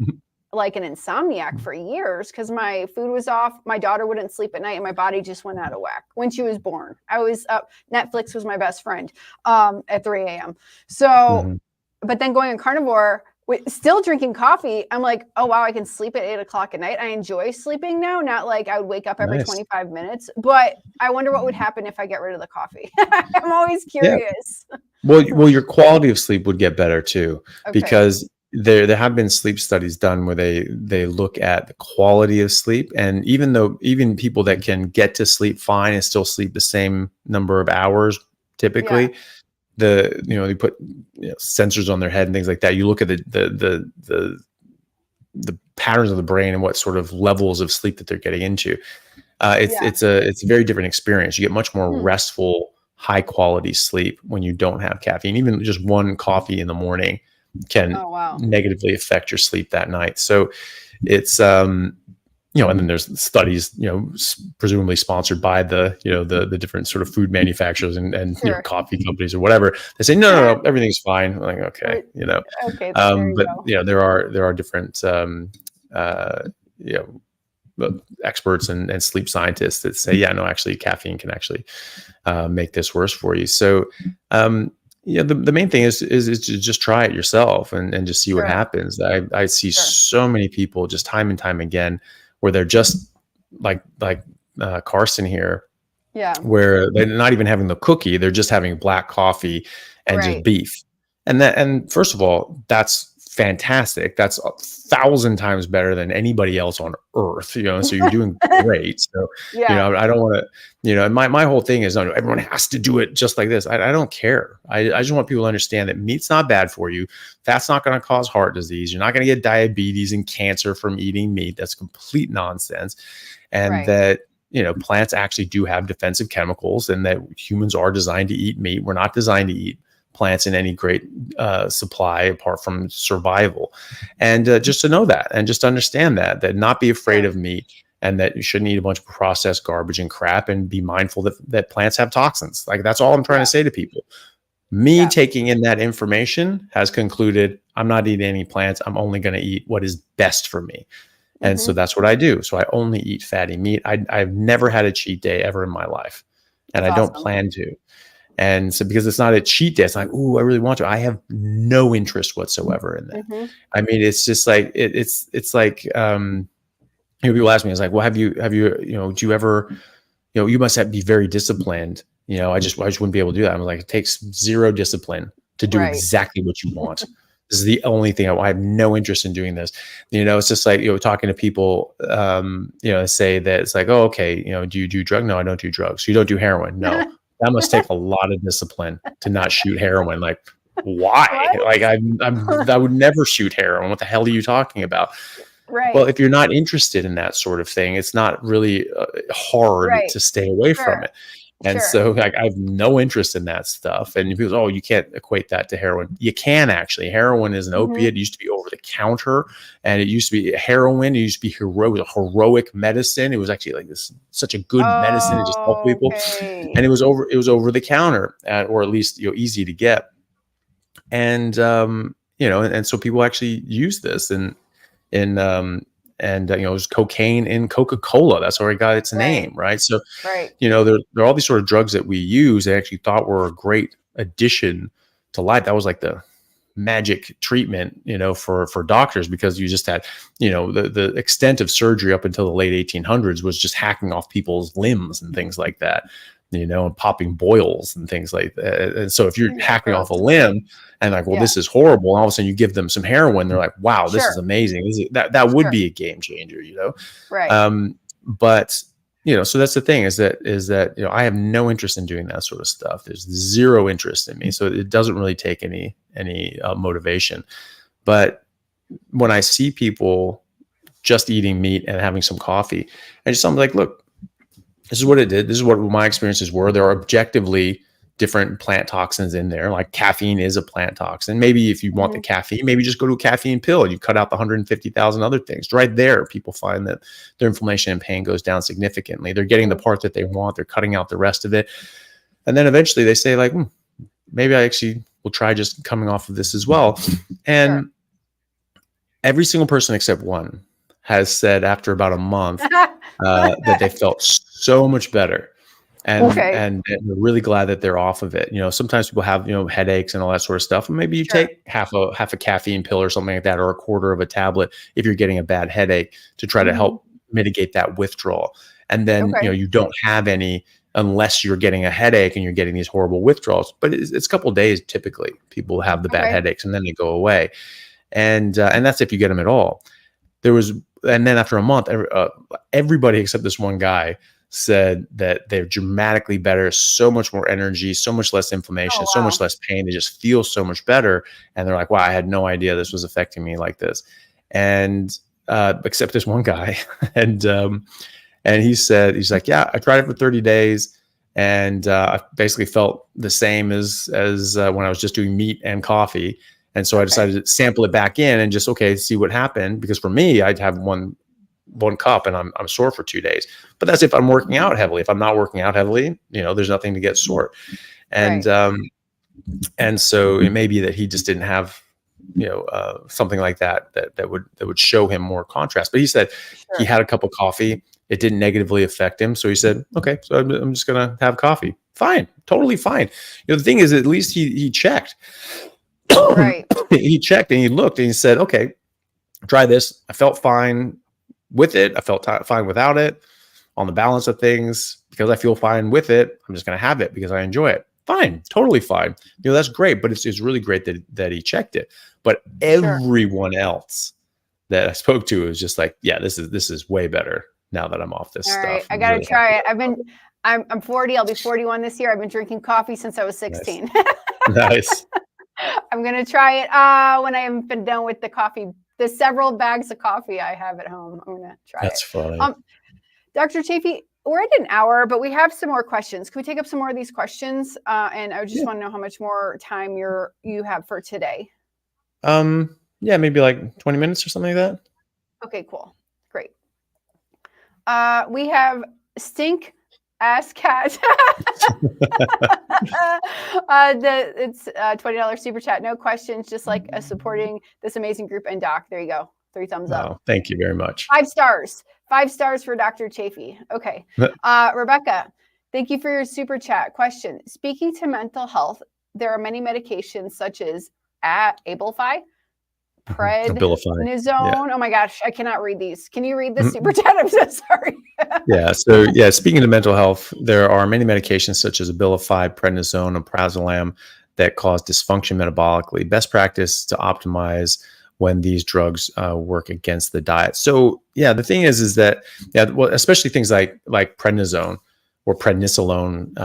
like an insomniac for years because my food was off. My daughter wouldn't sleep at night and my body just went out of whack when she was born. I was up. Netflix was my best friend at 3 a.m. So, but then going on carnivore, still drinking coffee, I'm like, oh, wow, I can sleep at 8 o'clock at night. I enjoy sleeping now. Not like I would wake up every 25 minutes, but I wonder what would happen if I get rid of the coffee. I'm always curious. Yeah. Well, your quality of sleep would get better too, because there have been sleep studies done where they look at the quality of sleep. And even people that can get to sleep fine and still sleep the same number of hours, typically, they put sensors on their head and things like that. You look at the patterns of the brain and what sort of levels of sleep that they're getting into. It's a very different experience. You get much more restful, high quality sleep when you don't have caffeine. Even just one coffee in the morning can negatively affect your sleep that night. So it's, and then there's studies, presumably sponsored by the different sort of food manufacturers and coffee companies or whatever. They say, no, everything's fine. I'm like, okay, but there are different, experts and sleep scientists that say, no, actually caffeine can actually make this worse for you. So, the main thing is to just try it yourself and just see what happens. I see so many people just time and time again where they're just like Carson here, where they're not even having the cookie, they're just having black coffee and just beef. And first of all, that's fantastic. That's 1,000 times better than anybody else on earth, so you're doing great. So, I don't want to, and my whole thing is, no, everyone has to do it just like this. I don't care. I just want people to understand that meat's not bad for you. Fat's not going to cause heart disease. You're not going to get diabetes and cancer from eating meat. That's complete nonsense. And that, plants actually do have defensive chemicals, and that humans are designed to eat meat. We're not designed to eat plants in any great supply apart from survival. And just to know that, and just understand that not be afraid of meat, and that you shouldn't eat a bunch of processed garbage and crap, and be mindful that plants have toxins. Like, that's all I'm trying to say to people. Me taking in that information has concluded I'm not eating any plants. I'm only going to eat what is best for me. And so that's what I do. So I only eat fatty meat. I've never had a cheat day ever in my life. And I don't plan to. And so, because it's not a cheat day, it's like, ooh, I really want to. I have no interest whatsoever in that. I mean, it's just like, it's like, people ask me, it's like, well, have you, do you ever, you must have be very disciplined. I just wouldn't be able to do that. I'm like, it takes zero discipline to do exactly what you want. This is the only thing I have no interest in doing this. It's just like, talking to people, say that it's like, oh, okay. Do you do drugs? No, I don't do drugs. So you don't do heroin? No. That must take a lot of discipline to not shoot heroin. Like, why? Like, I would never shoot heroin. What the hell are you talking about? Right. Well, if you're not interested in that sort of thing, it's not really hard to stay away from it. And so, like, I have no interest in that stuff. And people say, oh, you can't equate that to heroin. You can actually. Heroin is an opiate. It used to be over the counter, and it used to be heroin. It used to be heroic medicine. It was actually like such a good medicine. It just helped people, and it was over the counter, or at least easy to get. And and so people actually use this and there's cocaine in Coca-Cola. That's where it got its name, right? So, there are all these sort of drugs that we use that actually thought were a great addition to life. That was like the magic treatment, for doctors, because you just had, the extent of surgery up until the late 1800s was just hacking off people's limbs and things like that. and popping boils and things like that. And so if you're hacking off a Gross. limb and like, well, this is horrible, and all of a sudden you give them some heroin, they're like, wow, this is Sure. amazing. That would be a game changer, Right. But so that's the thing is that I have no interest in doing that sort of stuff. There's zero interest in me, so it doesn't really take any motivation. But when I see people just eating meat and having some coffee, and just something like, look, this is what it did. This is what my experiences were. There are objectively different plant toxins in there. Like caffeine is a plant toxin. Maybe if you want the caffeine, maybe just go to a caffeine pill and you cut out the 150,000 other things. Right there, people find that their inflammation and pain goes down significantly. They're getting the part that they want. They're cutting out the rest of it. And then eventually they say like, maybe I actually will try just coming off of this as well. And every single person except one has said after about a month that they felt so much better. And they're really glad that they're off of it. Sometimes people have, headaches and all that sort of stuff. And maybe you take half a caffeine pill or something like that, or a quarter of a tablet if you're getting a bad headache to try to help mitigate that withdrawal. And then, you don't have any unless you're getting a headache and you're getting these horrible withdrawals. But it's a couple of days typically. People have the bad headaches and then they go away. And that's if you get them at all. And then after a month, everybody except this one guy said that they're dramatically better, so much more energy, so much less inflammation, so much less pain. They just feel so much better. And they're like, wow, I had no idea this was affecting me like this. And except this one guy. And he's like, yeah, I tried it for 30 days. And I basically felt the same as when I was just doing meat and coffee. And so I decided to sample it back in and just, see what happened. Because for me, I'd have one cup and I'm sore for 2 days. But that's if I'm working out heavily. If I'm not working out heavily, there's nothing to get sore. And and so it may be that he just didn't have something like that would show him more contrast. But he said he had a cup of coffee. It didn't negatively affect him. So he said, okay, so I'm just gonna have coffee. Fine, totally fine. The thing is, at least he checked. He checked and he looked and he said, okay, try this. I felt fine with it. I felt fine without it. On the balance of things, because I feel fine with it, I'm just going to have it because I enjoy it. Fine, totally fine. That's great. But it's really great that he checked it. But everyone else that I spoke to was just like, yeah, this is way better now that I'm off this stuff. Right, I got to try it. I'm 40. I'll be 41 this year. I've been drinking coffee since I was 16. Nice. I'm going to try it when I have been done with the coffee. The several bags of coffee I have at home. I'm going to try That's it. funny. Dr. Chaffee, we're at an hour, but we have some more questions. Can we take up some more of these questions? And I just want to know how much more time you have for today. Yeah, maybe like 20 minutes or something like that. Okay, cool. Great. We have Stink Ass Cat. It's $20 super chat. No questions, just like supporting this amazing group and doc. There you go. 3 thumbs up. Thank you very much. 5 stars. 5 stars for Dr. Chaffee. Okay. Rebecca, thank you for your super chat. Question. Speaking to mental health, there are many medications such as Abilify, prednisone. Oh my gosh, I cannot read these. Can you read this super chat? I'm so sorry. So speaking to mental health, there are many medications such as Abilify, prednisone, and prazolam that cause dysfunction metabolically. Best practice to optimize when these drugs work against the diet. So the thing is that especially things like prednisone or prednisolone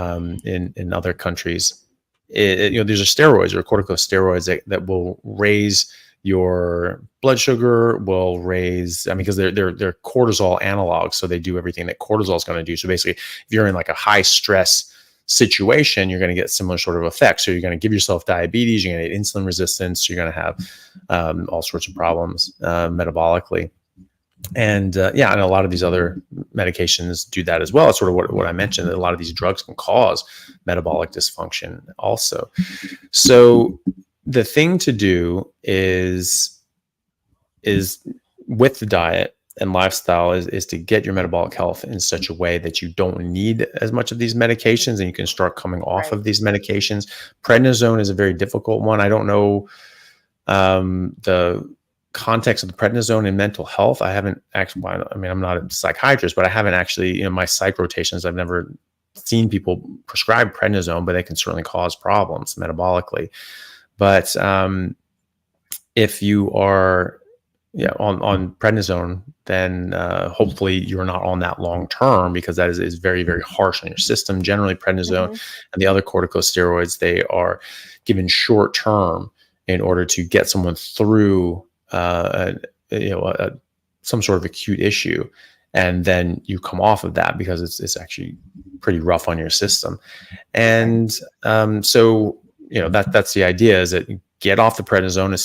in other countries, these are steroids or corticosteroids that will raise your blood sugar, will raise, because they're cortisol analogs, so they do everything that cortisol is going to do. So basically, if you're in like a high stress situation, you're going to get similar sort of effects. So you're going to give yourself diabetes, you're going to get insulin resistance, you're going to have all sorts of problems metabolically. And and a lot of these other medications do that as well. It's sort of what I mentioned, that a lot of these drugs can cause metabolic dysfunction also. So the thing to do is with the diet and lifestyle is to get your metabolic health in such a way that you don't need as much of these medications and you can start coming off of these medications. Prednisone is a very difficult one. I don't know the context of the prednisone in mental health. I haven't actually, I'm not a psychiatrist, but I haven't actually, my psych rotations, I've never seen people prescribe prednisone, but they can certainly cause problems metabolically. But if you are on prednisone, then hopefully you're not on that long term, because that is very, very harsh on your system. Generally, prednisone and the other corticosteroids, they are given short term in order to get someone through some sort of acute issue, and then you come off of that because it's actually pretty rough on your system. And so that's the idea, is that you get off the prednisone as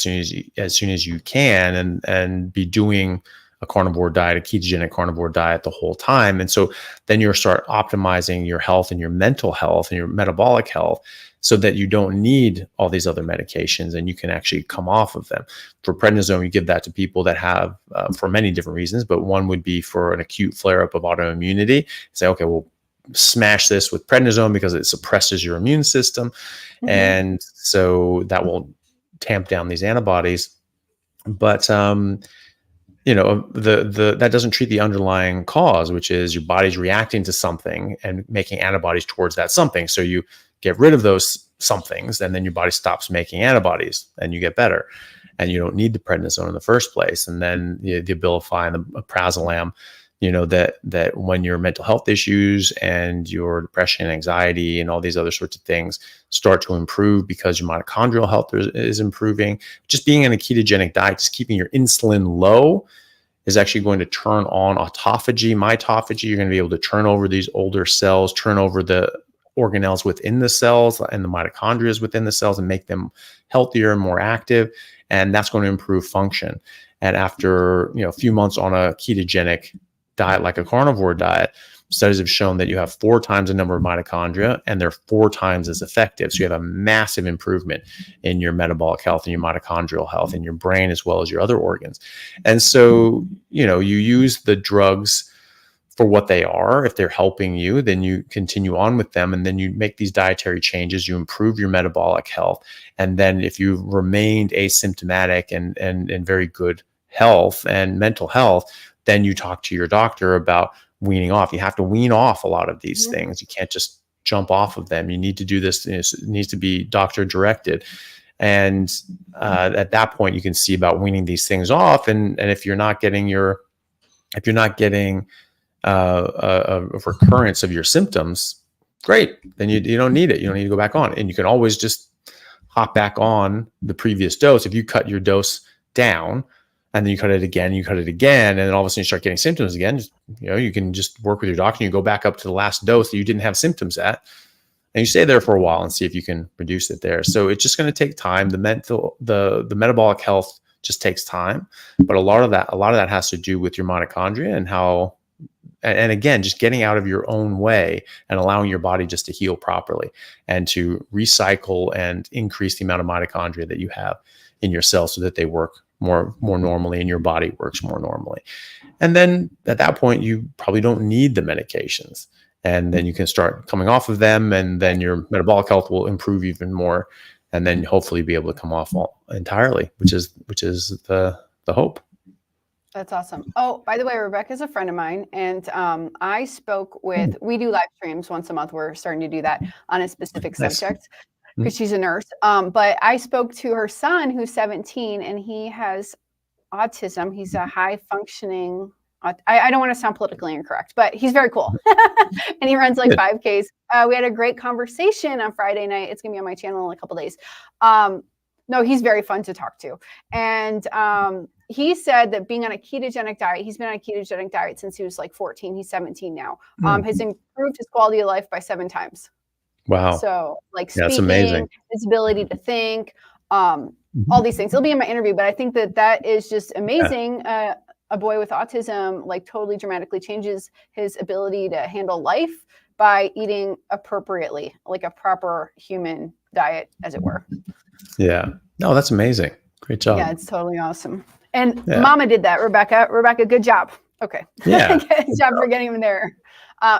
soon as you can, and be doing a carnivore diet, a ketogenic carnivore diet the whole time. And so then you start optimizing your health and your mental health and your metabolic health, so that you don't need all these other medications and you can actually come off of them. For prednisone, you give that to people that have, for many different reasons, but one would be for an acute flare-up of autoimmunity. Say, okay, well, smash this with prednisone because it suppresses your immune system. And so that will tamp down these antibodies. But that doesn't treat the underlying cause, which is your body's reacting to something and making antibodies towards that something. So you get rid of those somethings, and then your body stops making antibodies, and you get better, and you don't need the prednisone in the first place. And then the Abilify and the Prazolam, that when your mental health issues and your depression and anxiety and all these other sorts of things start to improve because your mitochondrial health is improving, just being in a ketogenic diet, just keeping your insulin low, is actually going to turn on autophagy, mitophagy. You're going to be able to turn over these older cells, turn over the organelles within the cells and the mitochondria within the cells, and make them healthier and more active. And that's going to improve function. And after a few months on a ketogenic diet, like a carnivore diet, studies have shown that you have 4 times the number of mitochondria, and they're 4 times as effective. So you have a massive improvement in your metabolic health and your mitochondrial health in your brain, as well as your other organs. And so, you use the drugs for what they are. If they're helping you, then you continue on with them, and then you make these dietary changes, you improve your metabolic health. And then if you've remained asymptomatic and in very good health and mental health, then you talk to your doctor about weaning off. You have to wean off a lot of these things. You can't just jump off of them. You need to do this. It needs to be doctor directed. And at that point, you can see about weaning these things off. And if you're not getting a recurrence of your symptoms, great. Then you don't need it. You don't need to go back on. And you can always just hop back on the previous dose. If you cut your dose down, and then you cut it again, and then all of a sudden you start getting symptoms again, you can just work with your doctor and you go back up to the last dose that you didn't have symptoms at, and you stay there for a while and see if you can reduce it there. So it's just going to take time. The metabolic health just takes time, but a lot of that has to do with your mitochondria and how, and again, just getting out of your own way and allowing your body just to heal properly and to recycle and increase the amount of mitochondria that you have in your cells so that they work more normally and your body works more normally. And then at that point, you probably don't need the medications, and then you can start coming off of them, and then your metabolic health will improve even more, and then hopefully be able to come off entirely, which is the hope. That's awesome. Oh, by the way, Rebecca's a friend of mine, and I spoke with, we do live streams once a month. We're starting to do that on a specific subject, because she's a nurse. But I spoke to her son, who's 17, and he has autism. He's a high functioning, I don't want to sound politically incorrect, but he's very cool. And he runs like 5Ks. We had a great conversation on Friday night. It's going to be on my channel in a couple days. No, he's very fun to talk to. And he said that being on a ketogenic diet, he's been on a ketogenic diet since he was like 14. He's 17 now. Has improved his quality of life by 7 times. Wow. So like That's speaking, amazing. his ability to think, all these things. It'll be in my interview, but I think that is just amazing. A boy with autism like totally dramatically changes his ability to handle life by eating appropriately, like a proper human diet, as it were. Yeah. No, that's amazing. Great job. Yeah, it's totally awesome. And Mama did that, Rebecca. Rebecca, good job. Okay. Yeah. Good job for getting him there.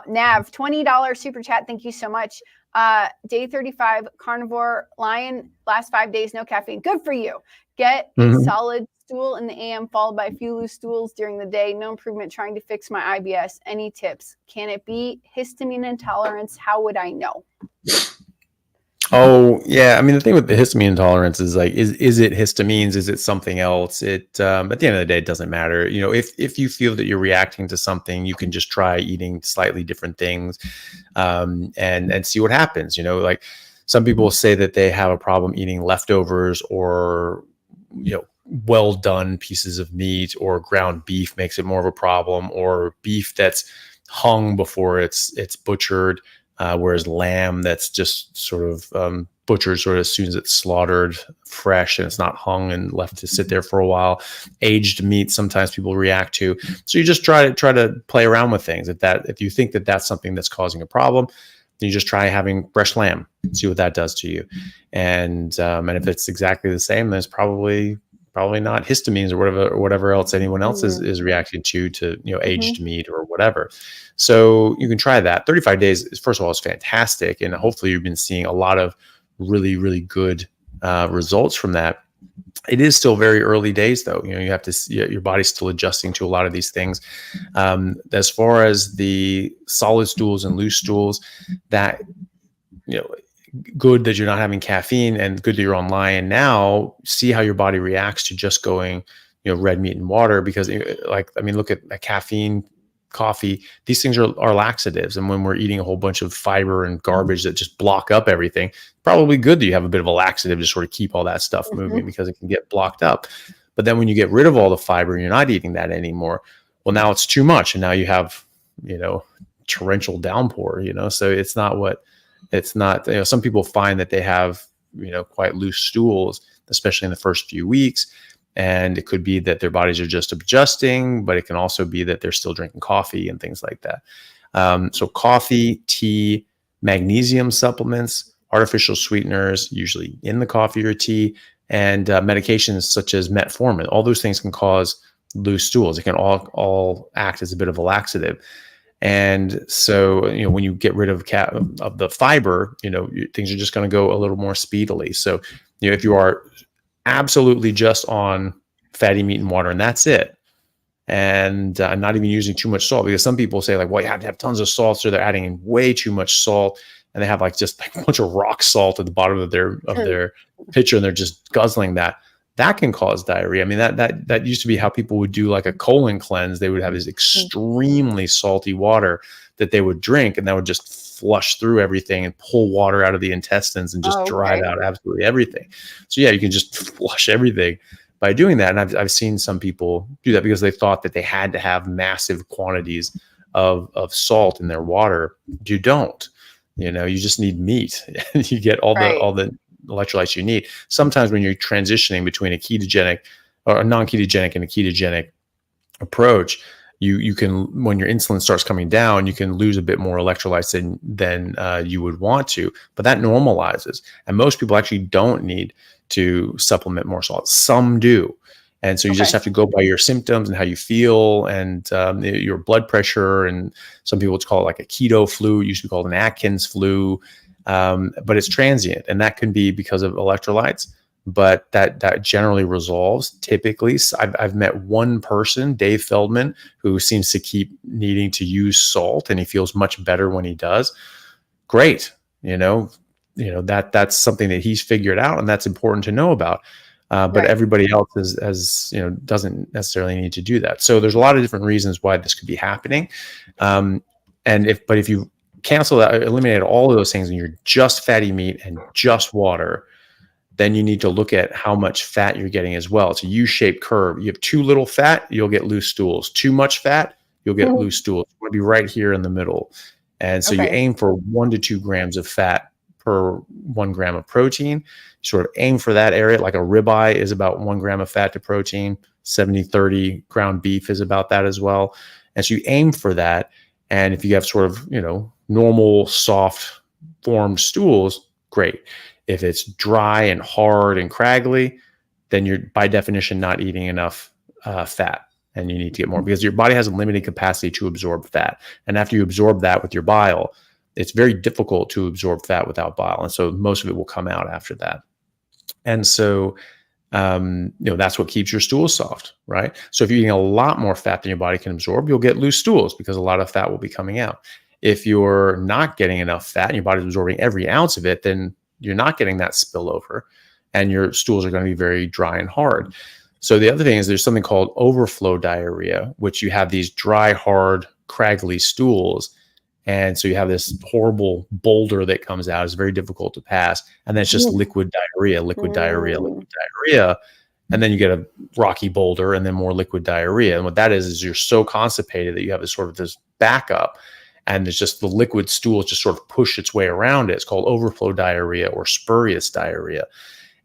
Nav, $20 super chat. Thank you so much. Day 35, Carnivore Lion, last 5 days, no caffeine. Good for you. Get a solid stool in the AM followed by a few loose stools during the day. No improvement. Trying to fix my IBS. Any tips? Can it be histamine intolerance? How would I know? Oh yeah, I mean the thing with the histamine intolerance is like, is it histamines? Is it something else? It at the end of the day, it doesn't matter. You know, if you feel that you're reacting to something, you can just try eating slightly different things, and see what happens. You know, like some people say that they have a problem eating leftovers or well done pieces of meat, or ground beef makes it more of a problem, or beef that's hung before it's butchered. Whereas lamb that's just sort of butchered sort of as soon as it's slaughtered, fresh, and it's not hung and left to sit there for a while. Aged meat sometimes people react to. So you just try to play around with things. If you think that that's something that's causing a problem, then you just try having fresh lamb, see what that does to you. And if it's exactly the same, then it's probably not histamines or whatever else anyone else is reacting to aged meat or whatever. So you can try that. 35 days, first of all, is fantastic. And hopefully you've been seeing a lot of really, really good results from that. It is still very early days though. You have to see your body's still adjusting to a lot of these things. As far as the solid stools and loose stools, that, good that you're not having caffeine and good that you're on lion now. See how your body reacts to just going, red meat and water, because look at caffeine, coffee. These things are laxatives. And when we're eating a whole bunch of fiber and garbage that just block up everything, probably good that you have a bit of a laxative to sort of keep all that stuff moving, because it can get blocked up. But then when you get rid of all the fiber and you're not eating that anymore, well, now it's too much. And now you have, torrential downpour, so it's not, some people find that they have, quite loose stools, especially in the first few weeks. And it could be that their bodies are just adjusting, but it can also be that they're still drinking coffee and things like that. So coffee, tea, magnesium supplements, artificial sweeteners, usually in the coffee or tea, and medications such as metformin. All those things can cause loose stools. It can all act as a bit of a laxative. And so, when you get rid of the fiber, things are just going to go a little more speedily. So, if you are absolutely just on fatty meat and water and that's it, and I'm not even using too much salt, because some people say like, well, you have to have tons of salt, so they're adding in way too much salt, and they have just a bunch of rock salt at the bottom of their pitcher, and they're just guzzling that. That can cause diarrhea. I mean, that used to be how people would do like a colon cleanse. They would have this extremely salty water that they would drink, and that would just flush through everything and pull water out of the intestines and just dry out absolutely everything. So yeah, you can just flush everything by doing that. And I've seen some people do that because they thought that they had to have massive quantities of salt in their water. You don't. You just need meat. You get all the electrolytes you need. Sometimes when you're transitioning between a ketogenic or a non-ketogenic and a ketogenic approach, you can, when your insulin starts coming down, you can lose a bit more electrolytes than you would want to, but that normalizes. And most people actually don't need to supplement more salt. Some do. And so you just have to go by your symptoms and how you feel and your blood pressure. And some people would call it like a keto flu. It used to be called an Atkins flu. But it's transient, and that can be because of electrolytes, but that generally resolves typically. So I've met one person, Dave Feldman, who seems to keep needing to use salt, and he feels much better when he does. Great. That's something that he's figured out, and that's important to know about. But everybody else doesn't necessarily need to do that. So there's a lot of different reasons why this could be happening. If you cancel that, eliminate all of those things, and you're just fatty meat and just water, then you need to look at how much fat you're getting as well. It's a U-shaped curve. You have too little fat, you'll get loose stools. Too much fat, you'll get loose stools. You want to be right here in the middle. And so you aim for 1 to 2 grams of fat per 1 gram of protein. You sort of aim for that area. Like a ribeye is about 1 gram of fat to protein. 70-30 ground beef is about that as well. And so you aim for that. And if you have sort of, normal, soft formed stools, great. If it's dry and hard and craggly, then you're by definition not eating enough fat, and you need to get more, because your body has a limited capacity to absorb fat. And after you absorb that with your bile, it's very difficult to absorb fat without bile. And so most of it will come out after that. And so That's what keeps your stools soft, right? So if you're eating a lot more fat than your body can absorb, you'll get loose stools because a lot of fat will be coming out. If you're not getting enough fat and your body's absorbing every ounce of it, then you're not getting that spillover and your stools are going to be very dry and hard. So the other thing is there's something called overflow diarrhea, which you have these dry, hard, craggy stools. And so you have this horrible boulder that comes out. It's very difficult to pass. And then it's just liquid diarrhea, liquid diarrhea, liquid diarrhea. And then you get a rocky boulder and then more liquid diarrhea. And what that is you're so constipated that you have this sort of this backup. And it's just the liquid stool just sort of push its way around it. It's called overflow diarrhea or spurious diarrhea.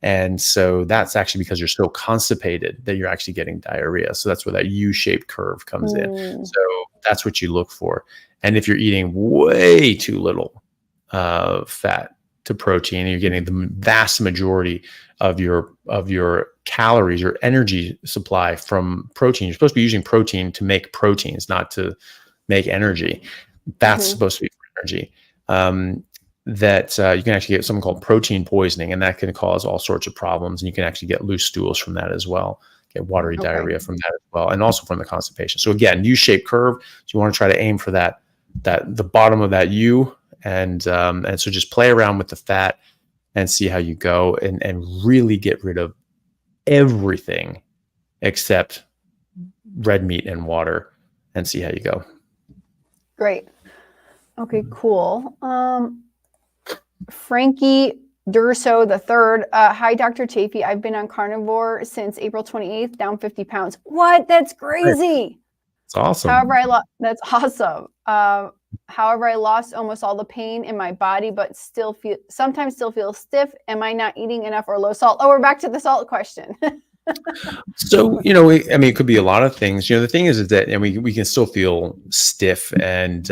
And so that's actually because you're so constipated that you're actually getting diarrhea. So that's where that U-shaped curve comes in. So that's what you look for. And if you're eating way too little fat to protein, you're getting the vast majority of your calories, your energy supply from protein. You're supposed to be using protein to make proteins, not to make energy. That's supposed to be for energy. You can actually get something called protein poisoning, and that can cause all sorts of problems. And you can actually get loose stools from that as well, get watery diarrhea from that as well, and also from the constipation. So again, U-shaped curve. So you want to try to aim for the bottom of that U, and so just play around with the fat and see how you go, and really get rid of everything except red meat and water, and see how you go. Great. Okay, cool. Frankie Durso the third. Hi, Dr. Chaffee. I've been on carnivore since April 28th, down 50 pounds. What? That's crazy. That's awesome. However, that's awesome. However, I lost almost all the pain in my body, but sometimes still feel stiff. Am I not eating enough or low salt? Oh, we're back to the salt question. So, it could be a lot of things. The thing is that, and we can still feel stiff. And,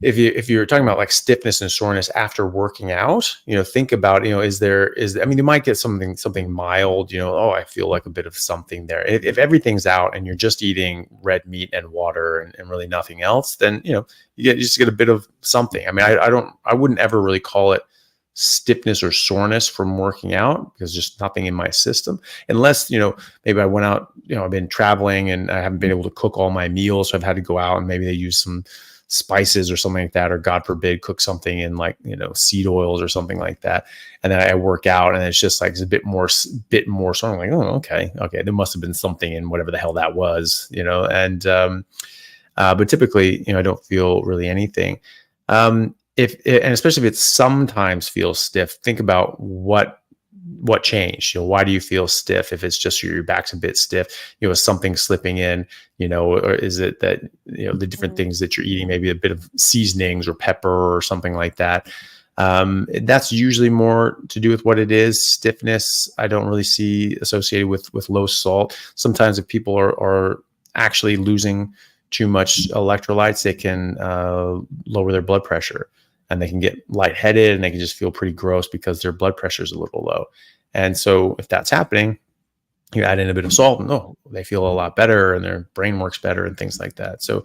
if you're talking about like stiffness and soreness after working out, think about, you might get something mild, I feel like a bit of something there. If everything's out and you're just eating red meat and water and really nothing else, then, you just get a bit of something. I mean, I wouldn't ever really call it stiffness or soreness from working out because just nothing in my system, unless, maybe I went out, I've been traveling and I haven't been able to cook all my meals. So I've had to go out and maybe they use some spices or something like that, or God forbid, cook something in like, seed oils or something like that. And then I work out and it's just like, it's a bit more. So I'm like, oh, okay. There must've been something in whatever the hell that was, but typically, I don't feel really anything. And especially if it sometimes feels stiff, think about what changed. Why do you feel stiff? If it's just your back's a bit stiff, is something slipping in, or is it that, the different things that you're eating, maybe a bit of seasonings or pepper or something like that. That's usually more to do with what it is. Stiffness, I don't really see associated with low salt. Sometimes if people are actually losing too much electrolytes, they can lower their blood pressure. And they can get lightheaded and they can just feel pretty gross because their blood pressure is a little low. And so if that's happening, you add in a bit of salt and they feel a lot better and their brain works better and things like that. So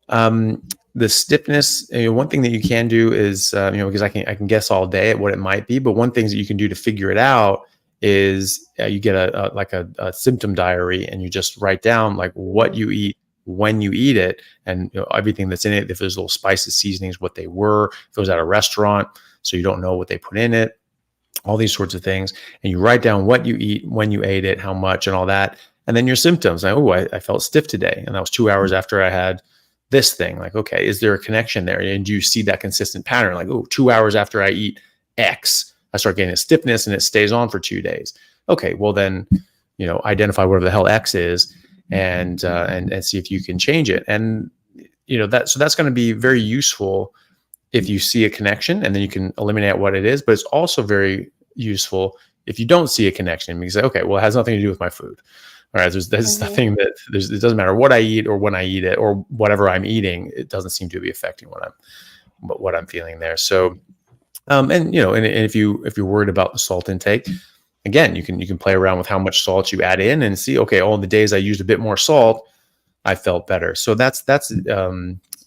the stiffness, one thing that you can do is, because I can guess all day at what it might be, but one thing that you can do to figure it out is you get a symptom diary and you just write down like what you eat, when you eat it, and everything that's in it. If there's little spices, seasonings, what they were, if it was at a restaurant, so you don't know what they put in it, all these sorts of things. And you write down what you eat, when you ate it, how much, and all that. And then your symptoms, like, I felt stiff today. And that was 2 hours after I had this thing. Like, okay, is there a connection there? And do you see that consistent pattern? Like, 2 hours after I eat X, I start getting a stiffness and it stays on for 2 days. Okay, well then, identify whatever the hell X is, and see if you can change it. And so that's going to be very useful if you see a connection, and then you can eliminate what it is. But it's also very useful if you don't see a connection, because okay, well, it has nothing to do with my food. All right, there's nothing that it doesn't matter what I eat or when I eat it or whatever I'm eating, it doesn't seem to be affecting what I'm feeling there. So and if you're worried about the salt intake, again, you can play around with how much salt you add in and see, okay, all the days I used a bit more salt, I felt better. So that's fair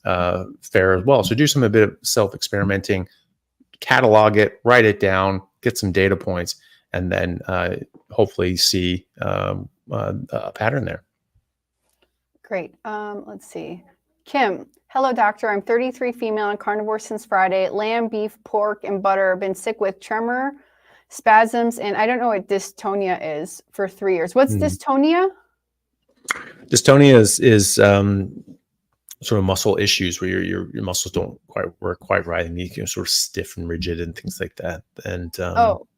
as well. So do a bit of self-experimenting, catalog it, write it down, get some data points, and then hopefully see a pattern there. Great. Let's see. Kim, hello, doctor. I'm 33, female and carnivore since Friday. Lamb, beef, pork, and butter. Been sick with tremor, spasms, and I don't know what dystonia is for 3 years. What's dystonia? Dystonia is sort of muscle issues where your muscles don't quite work quite right, and you can sort of stiff and rigid and things like that, and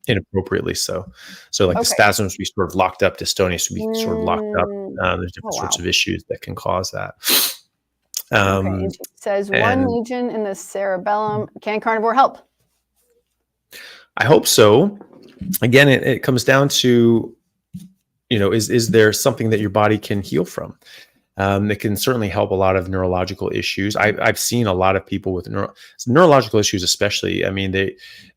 inappropriately so. So like the spasms be sort of locked up, dystonia should be sort of locked up. There's different sorts of issues that can cause that. Okay, and she says 1 lesion in the cerebellum. Can carnivore help? I hope so. Again, it comes down to, is there something that your body can heal from? It can certainly help a lot of neurological issues. I've seen a lot of people with neurological issues, especially. I mean,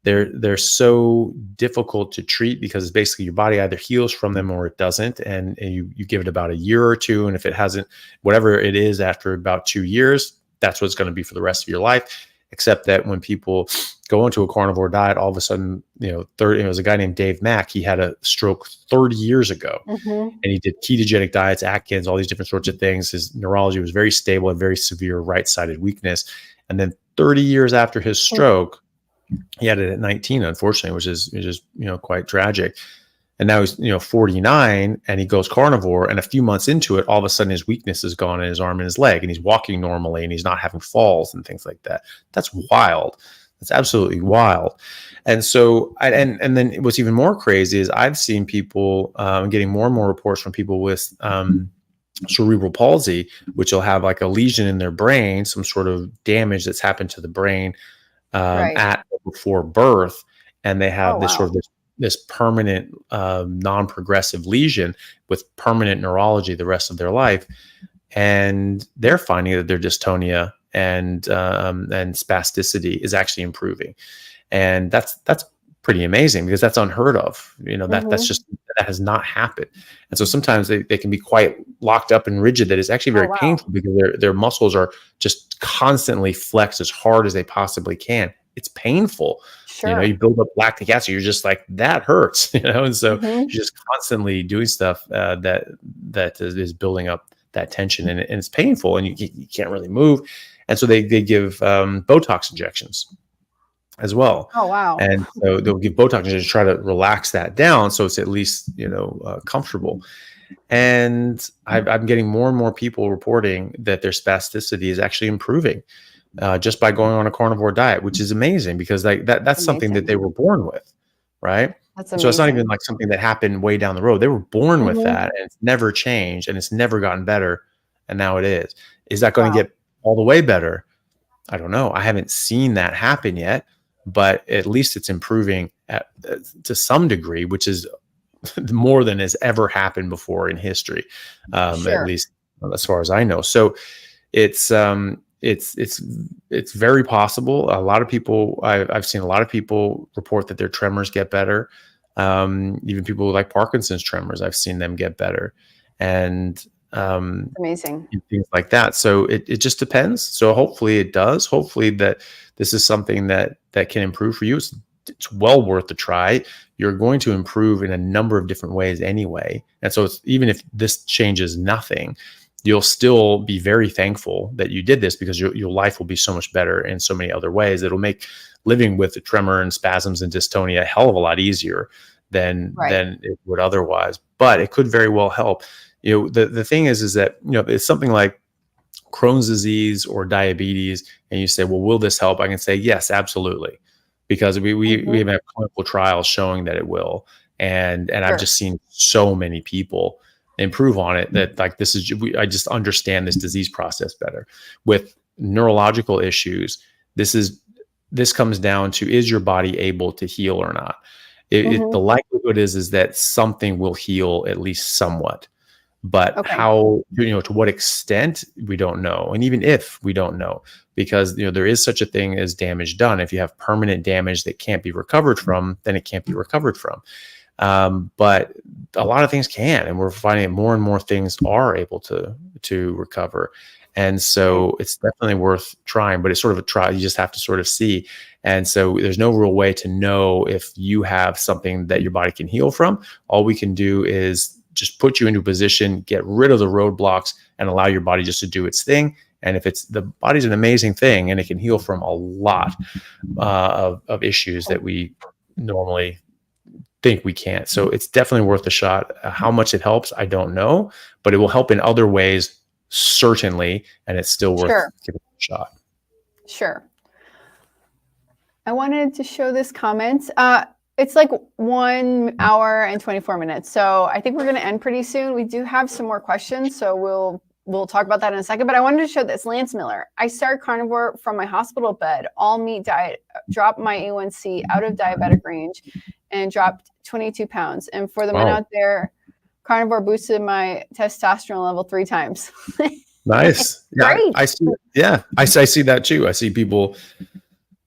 they're so difficult to treat because basically your body either heals from them or it doesn't, and you give it about a year or two, and if it hasn't, whatever it is after about 2 years, that's what it's going to be for the rest of your life. Except that when people go into a carnivore diet, all of a sudden, there's a guy named Dave Mack. He had a stroke 30 years ago, and he did ketogenic diets, Atkins, all these different sorts of things. His neurology was very stable and very severe right-sided weakness. And then 30 years after his stroke, he had it at 19, unfortunately, which is quite tragic. And now he's 49, and he goes carnivore, and a few months into it, all of a sudden his weakness is gone in his arm and his leg, and he's walking normally, and he's not having falls and things like that. That's wild. That's absolutely wild. And so, and then what's even more crazy is I've seen people getting more and more reports from people with cerebral palsy, which will have like a lesion in their brain, some sort of damage that's happened to the brain at or before birth, and they have this permanent non-progressive lesion with permanent neurology the rest of their life, and they're finding that their dystonia and spasticity is actually improving, and that's pretty amazing because that's unheard of. That has not happened, and so sometimes they can be quite locked up and rigid that it's actually very painful because their muscles are just constantly flexed as hard as they possibly can. It's painful. Sure. You build up lactic acid, you're just like, that hurts, and so you're just constantly doing stuff that is building up that tension, and it's painful, and you can't really move. And so they give Botox injections as well. Oh, wow. And so they'll give Botox injections to try to relax that down so it's at least, comfortable. And I'm getting more and more people reporting that their spasticity is actually improving. Just by going on a carnivore diet, which is amazing because that's something that they were born with, right? That's amazing. So it's not even like something that happened way down the road. They were born with that, and it's never changed, and it's never gotten better, and now it is. Is that going to get all the way better? I don't know. I haven't seen that happen yet, but at least it's improving to some degree, which is more than has ever happened before in history, at least as far as I know. So it's very possible. A lot of people, I've seen a lot of people report that their tremors get better. Even people like Parkinson's tremors, I've seen them get better, and amazing things like that. So it just depends. So hopefully it does. Hopefully that this is something that can improve for you. It's well worth a try. You're going to improve in a number of different ways anyway. And so even if this changes nothing, you'll still be very thankful that you did this because your life will be so much better in so many other ways. It'll make living with the tremor and spasms and dystonia a hell of a lot easier than it would otherwise. But it could very well help. The thing is that, it's something like Crohn's disease or diabetes, and you say, well, will this help? I can say, yes, absolutely. Because we even have clinical trials showing that it will. And I've just seen so many people improve on it that like I just understand this disease process better. With neurological issues, this comes down to, is your body able to heal or not? The likelihood is that something will heal at least somewhat, but how, to what extent, we don't know. And even if we don't know, because there is such a thing as damage done. If you have permanent damage that can't be recovered from, then it can't be recovered from. But a lot of things can, and we're finding that more and more things are able to recover. And so it's definitely worth trying, but it's sort of a try. You just have to sort of see. And so there's no real way to know if you have something that your body can heal from. All we can do is just put you into a position, get rid of the roadblocks, and allow your body just to do its thing. And if the body's an amazing thing, and it can heal from a lot of issues that we normally think we can't. So it's definitely worth a shot. How much it helps, I don't know, but it will help in other ways, certainly, and it's still worth giving it a shot. Sure. I wanted to show this comment. It's like 1 hour and 24 minutes. So I think we're going to end pretty soon. We do have some more questions, so we'll talk about that in a second. But I wanted to show this. Lance Miller. I started carnivore from my hospital bed, all meat diet, dropped my A1C out of diabetic range, and dropped 22 pounds. And for the men out there, carnivore boosted my testosterone level 3 times. Nice. Yeah, I see. Yeah, I see that too. I see people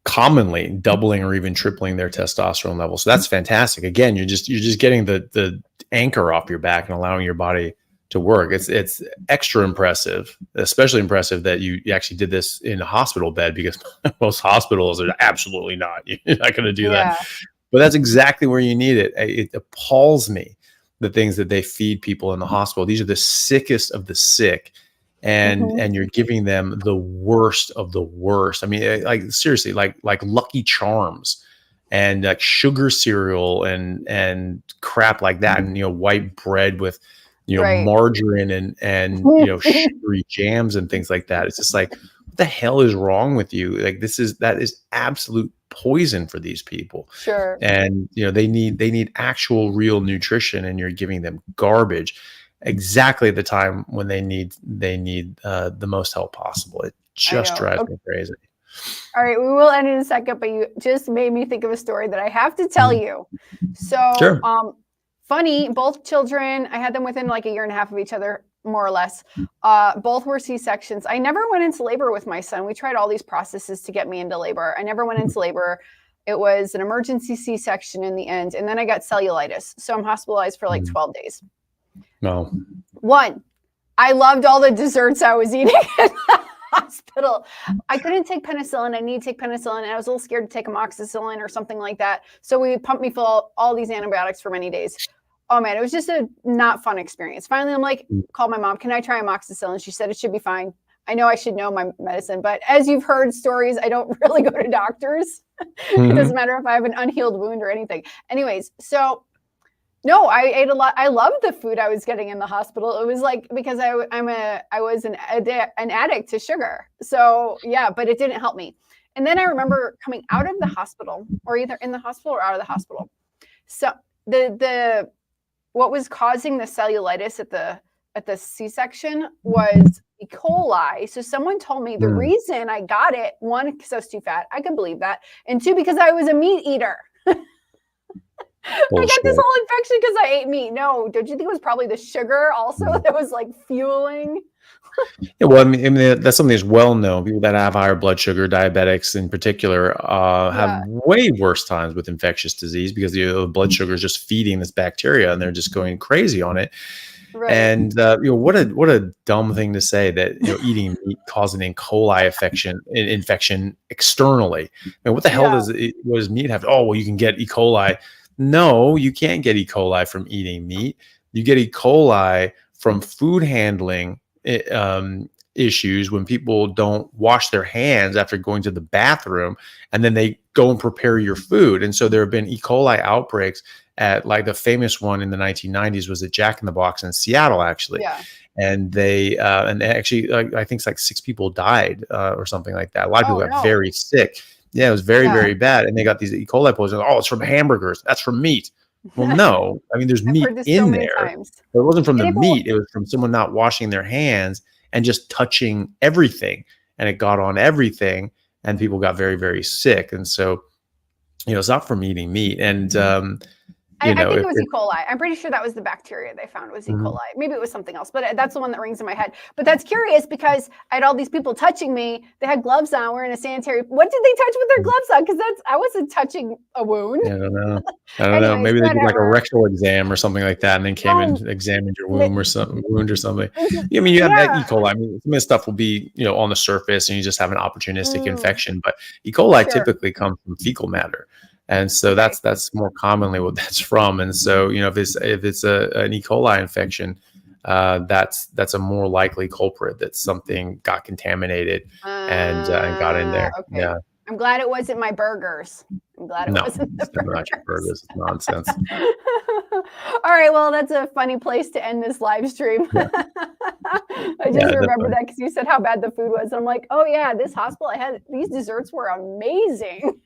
commonly doubling or even tripling their testosterone levels. So that's fantastic. Again, you're just getting the anchor off your back and allowing your body to work. It's extra impressive, especially impressive that you actually did this in a hospital bed, because most hospitals are absolutely not. You're not going to do that. But that's exactly where you need it. It appalls me, the things that they feed people in the hospital. These are the sickest of the sick. And you're giving them the worst of the worst. I mean, like seriously, like Lucky Charms and like sugar cereal and crap like that, and white bread with margarine and sugary jams and things like that. It's just like, what the hell is wrong with you? Like that is absolute poison for these people. Sure. And they need actual real nutrition, and you're giving them garbage exactly at the time when they need the most help possible. It just drives me crazy. All right, we will end in a second, but you just made me think of a story that I have to tell you. So, funny, both children, I had them within like a year and a half of each other, more or less. Both were C-sections. I never went into labor with my son. We tried all these processes to get me into labor. I never went into labor. It was an emergency C-section in the end, and then I got cellulitis. So I'm hospitalized for like 12 days. No. One, I loved all the desserts I was eating in the hospital. I couldn't take penicillin. I need to take penicillin, and I was a little scared to take amoxicillin or something like that. So we pumped me full of all these antibiotics for many days. Oh man, it was just a not fun experience. Finally, I'm like, called my mom, can I try amoxicillin? She said it should be fine. I know I should know my medicine, but as you've heard stories, I don't really go to doctors. It doesn't matter if I have an unhealed wound or anything. Anyways, so no, I ate a lot. I loved the food I was getting in the hospital. It was like, because I was an addict to sugar. So yeah, but it didn't help me. And then I remember coming out of the hospital, or either in the hospital or out of the hospital. So the what was causing the cellulitis at the C-section was E. coli. So someone told me the reason I got it, one, because I was too fat. I could believe that. And two, because I was a meat eater. I got this whole infection because I ate meat. No, don't you think it was probably the sugar also that was like fueling? Yeah, well, I mean, that's something that's well known. People that have higher blood sugar, diabetics in particular, have way worse times with infectious disease, because the blood sugar is just feeding this bacteria, and they're just going crazy on it. Right. And what a dumb thing to say, that eating meat causes an E. coli infection externally. I mean, what the hell what does meat have? Oh, well, you can get E. coli. No, you can't get E. coli from eating meat. You get E. coli from food handling issues, when people don't wash their hands after going to the bathroom, and then they go and prepare your food. And so there have been E. coli outbreaks at, like, the famous one in the 1990s was at Jack in the Box in Seattle, actually. Yeah. And they actually, I think it's like 6 people died or something like that. A lot of people got very sick. Yeah, it was very, very bad. And they got these E. coli poisons. Oh, it's from hamburgers. That's from meat. Well, no. I mean, there's meat in there. But it wasn't from the meat. It was from someone not washing their hands and just touching everything. And it got on everything. And people got very, very sick. And so, it's not from eating meat. And I think it was E. coli. I'm pretty sure that was the bacteria they found was E. coli. Maybe it was something else, but that's the one that rings in my head. But that's curious because I had all these people touching me. They had gloves on. We're in a sanitary. What did they touch with their gloves on? Because I wasn't touching a wound. I don't know. I don't know. Maybe they did like a rectal exam or something like that, and then came and examined your wound or something. I mean, you have that E. coli. I mean, some of the stuff will be, on the surface, and you just have an opportunistic infection. But E. coli typically comes from fecal matter. And so that's more commonly what that's from. And so, if it's an E. coli infection, that's a more likely culprit that something got contaminated and got in there. Okay. Yeah. I'm glad it wasn't my burgers. I'm glad it wasn't the burgers. Not your burgers. It's nonsense. All right. Well, that's a funny place to end this live stream. Yeah. I just remember that because you said how bad the food was. I'm like, oh yeah, this hospital, I had these desserts were amazing.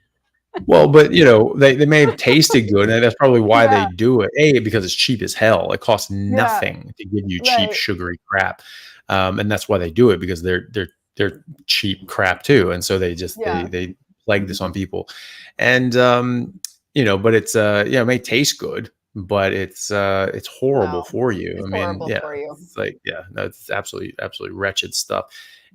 Well, but they may have tasted good, and that's probably why they do it. Because it's cheap as hell. It costs nothing to give you cheap, sugary crap, and that's why they do it, because they're cheap crap too, and so they just they plague this on people, and but it's it may taste good, but it's horrible for you. It's horrible for you. It's like it's absolutely wretched stuff.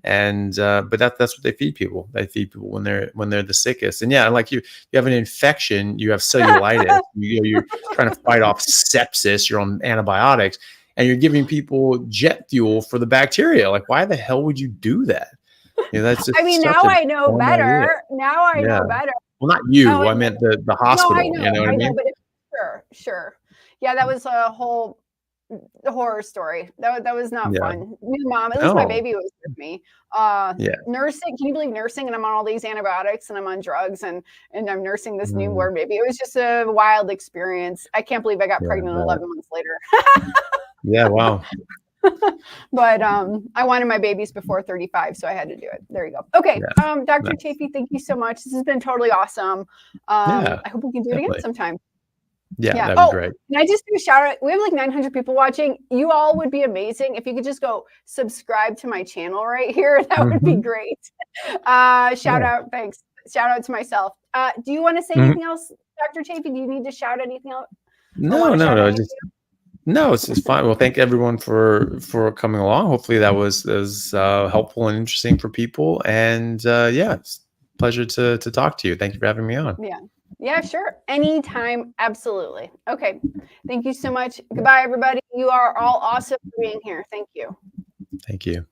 And but that's what they feed people. They feed people when they're the sickest. And like you have an infection, you have cellulitis, you're trying to fight off sepsis, you're on antibiotics, and you're giving people jet fuel for the bacteria. Like, why the hell would you do that? That's just now I know better. Idea. Now I know better. Well, not you. I meant the hospital. No, I know. What I mean? But sure. Yeah, that was a whole horror story. That was not fun. New mom, at least my baby was with me. Nursing, can you believe nursing? And I'm on all these antibiotics and I'm on drugs and I'm nursing this newborn baby. It was just a wild experience. I can't believe I got pregnant 11 months later. Yeah, wow. But I wanted my babies before 35, so I had to do it. There you go. Okay, Dr. Chaffee, thank you so much. This has been totally awesome. I hope we can do it again sometime. Yeah, that'd be great. And I just do a shout out. We have like 900 people watching. You all would be amazing if you could just go subscribe to my channel right here. That would be great. Shout out. Thanks. Shout out to myself. Do you want to say anything else, Dr. Chaffee? Do you need to shout anything out? No. It's fine. Well, thank everyone for coming along. Hopefully that was helpful and interesting for people. And it's a pleasure to talk to you. Thank you for having me on. Yeah, sure. Anytime. Absolutely. Okay. Thank you so much. Goodbye, everybody. You are all awesome for being here. Thank you. Thank you.